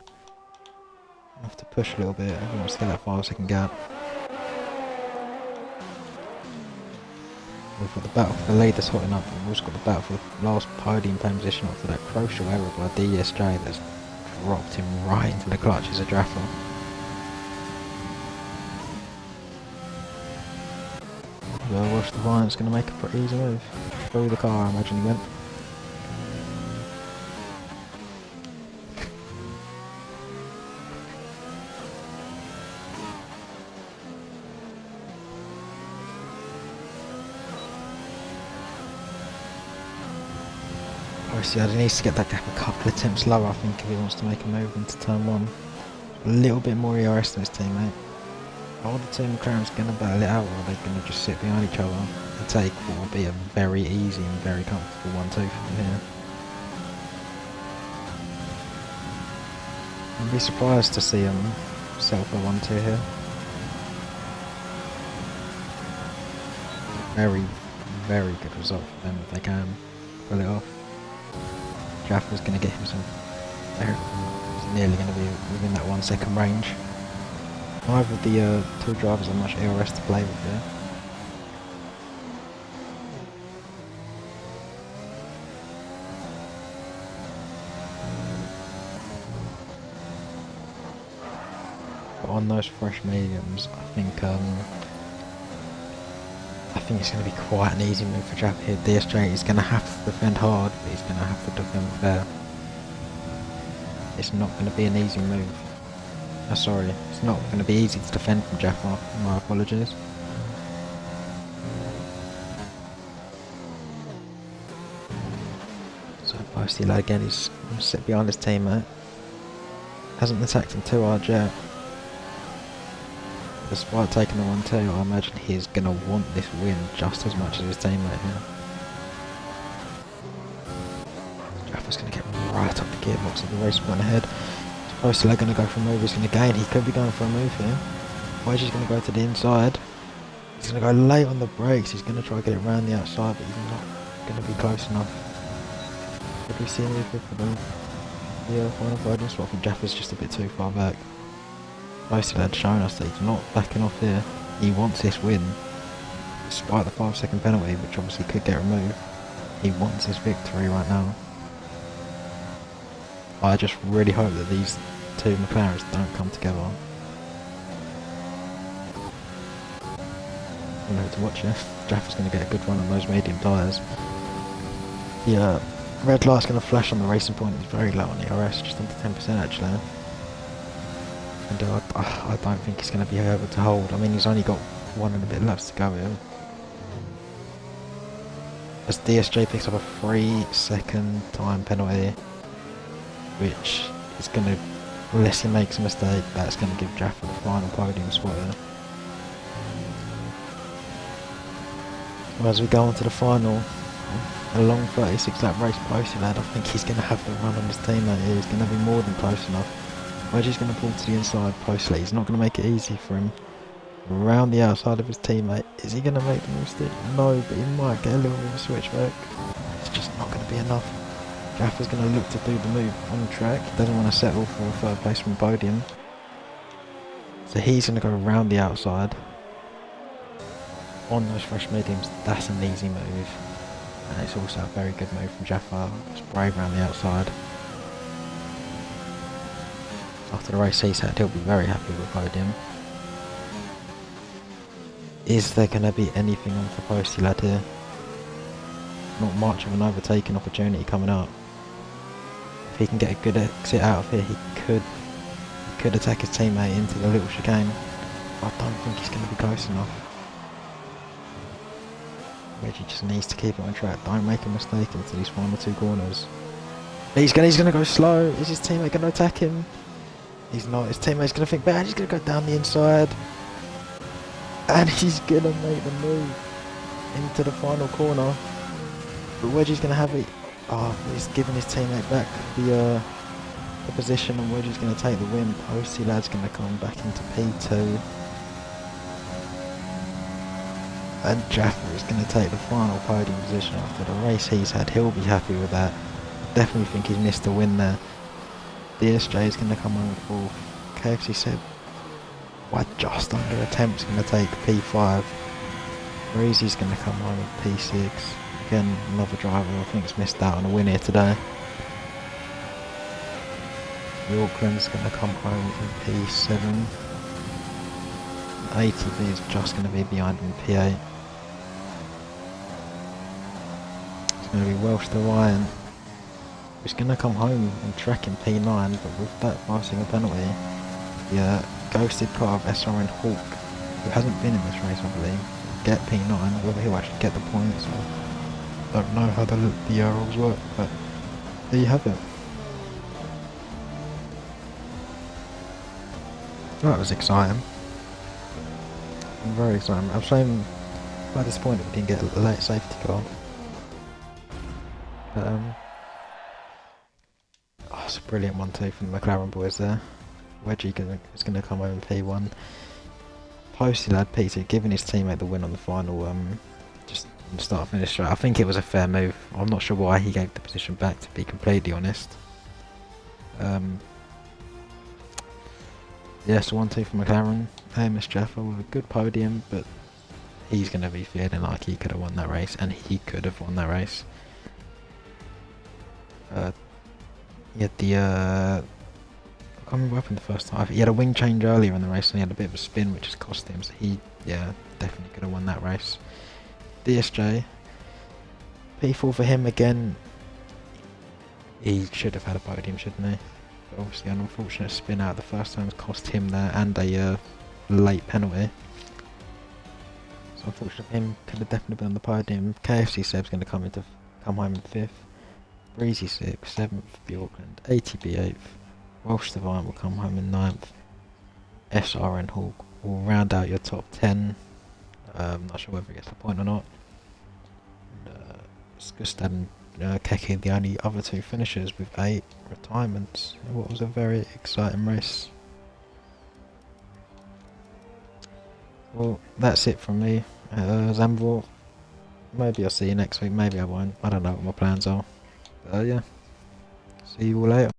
I have to push a little bit. He wants to get that 5-second gap. We've got the battle for the lead that's hotting up, and we've also got the battle for the last podium playing position after that crucial error by DSJ that's dropped him right into the clutches of Jaffa. Well, Rush the Violent's going to make a pretty easy move. Through the car, I imagine he went. Obviously, he needs to get that gap a couple of attempts lower, I think, if he wants to make a move into turn 1. A little bit more ERS than his teammate. Are the two McLarens going to battle it out, or are they going to just sit behind each other and take what will be a very easy and very comfortable 1-2 from here? I'd be surprised to see him settle for 1-2 here. Very, very good result for them if they can pull it off. Jaffa's going to get him some air. He's nearly going to be within that 1 second range. Neither of the two drivers have much ARS to play with here. But on those fresh mediums, I think it's going to be quite an easy move for Jaffa here. DSJ is going to have to defend hard, but he's going to have to defend fair. It's not going to be an easy move. Sorry, it's not going to be easy to defend from Jaffa. My apologies. So Posty lad again, he's sit behind his teammate. Hasn't attacked him too hard yet. Despite taking the 1-2, I imagine he's going to want this win just as much as his teammate here. Jaffa's going to get right up the gearbox at the race point ahead. Posty going to go for a move, he's going to gain. He could be going for a move here. Wedgie's going to go to the inside. He's going to go late on the brakes. He's going to try to get it around the outside, but he's not going to be close enough. Could we see a move for the final podium spot? I think Jaffa's just a bit too far back. Posty had shown us that he's not backing off here. He wants this win. Despite the 5-second penalty, which obviously could get removed. He wants his victory right now. I just really hope that these two McLarens don't come together. I know to watch it. Jaffa's going to get a good run on those medium tyres. The red light's going to flash on the racing point. It's very low on the RS, just under 10% actually. And I don't think he's going to be able to hold. I mean, he's only got 1 and a bit laps to go here. As DSJ picks up a 3-second time penalty, which is going to, unless he makes a mistake, that's going to give Jaffa the final podium spot there. Well, as we go on to the final, a long 36 lap race, Posty lad, I think he's going to have the run on his teammate here. He's going to be more than close enough. Wedgie's going to pull to the inside. Posty, he's not going to make it easy for him. Around the outside of his teammate. Is he going to make the mistake? No, but he might get a little bit of a switchback. It's just not going to be enough. Jaffa's going to look to do the move on track. He doesn't want to settle for a third place from podium. So he's going to go around the outside. On those fresh mediums, that's an easy move. And it's also a very good move from Jaffa. Just brave around the outside. After the race he's had, he'll be very happy with podium. Is there going to be anything on for Posty lad here? Not much of an overtaking opportunity coming up. If he can get a good exit out of here, he could attack his teammate into the little chicane. I don't think he's going to be close enough. Wedgie just needs to keep it on track. Don't make a mistake into these final 2 corners. He's going to go slow. Is his teammate going to attack him? He's not. His teammate's going to think bad. He's going to go down the inside. And he's going to make the move into the final corner. But Wedgie's going to have it. Oh, he's giving his teammate back the position, and Wedgie's going to take the win. Posty lad's going to come back into P2. And Jaffa is going to take the final podium position after the race he's had. He'll be happy with that. Definitely think he's missed a win there. DSJ is going to come home with 4th. KFC said, by just under attempts, going to take P5. Breezy's going to come home with P6. Again, another driver I think's missed out on a win here today. Yorkland's going to come home in P7. ATV is just going to be behind in P8. It's going to be Welsh to Ryan. He's going to come home and track in P9, but with that 5-second penalty, the ghosted car of SRN Hawk, who hasn't been in this race I believe, get P9, whether he'll actually get the points, I don't know how the rules work, but there you have it. That was exciting. Very exciting. I'm shame quite disappointed we didn't get a late safety car. But it's a brilliant 1-2 from the McLaren boys there. Wedgie is going to come home in P1. Posty lad P2 giving his teammate the win on the final. Just from start to finish. I think it was a fair move. I'm not sure why he gave the position back, to be completely honest. Yeah, so 1-2 for McLaren. Amos Jaffa with a good podium, but he's going to be feeling like he could have won that race, and he could have won that race. He had the, I can't remember what happened the first time. He had a wing change earlier in the race, and he had a bit of a spin, which has cost him, so he, yeah, definitely could have won that race. DSJ, P4 for him again. He should have had a podium, shouldn't he? But obviously an unfortunate spin out the first time has cost him that, and a late penalty. So unfortunately for him, could have definitely been on the podium. KFC Seb's going to come home in 5th. Breezy 6th, 7th Bjorkland, ATB 8th. Welsh Divine will come home in 9th. SRN Hawk will round out your top 10. Not sure whether he gets the point or not. Skustad and Keke, the only other 2 finishers with 8 retirements in what was a very exciting race. Well, that's it from me. Zambor, maybe I'll see you next week, maybe I won't. I don't know what my plans are. But yeah, see you all later.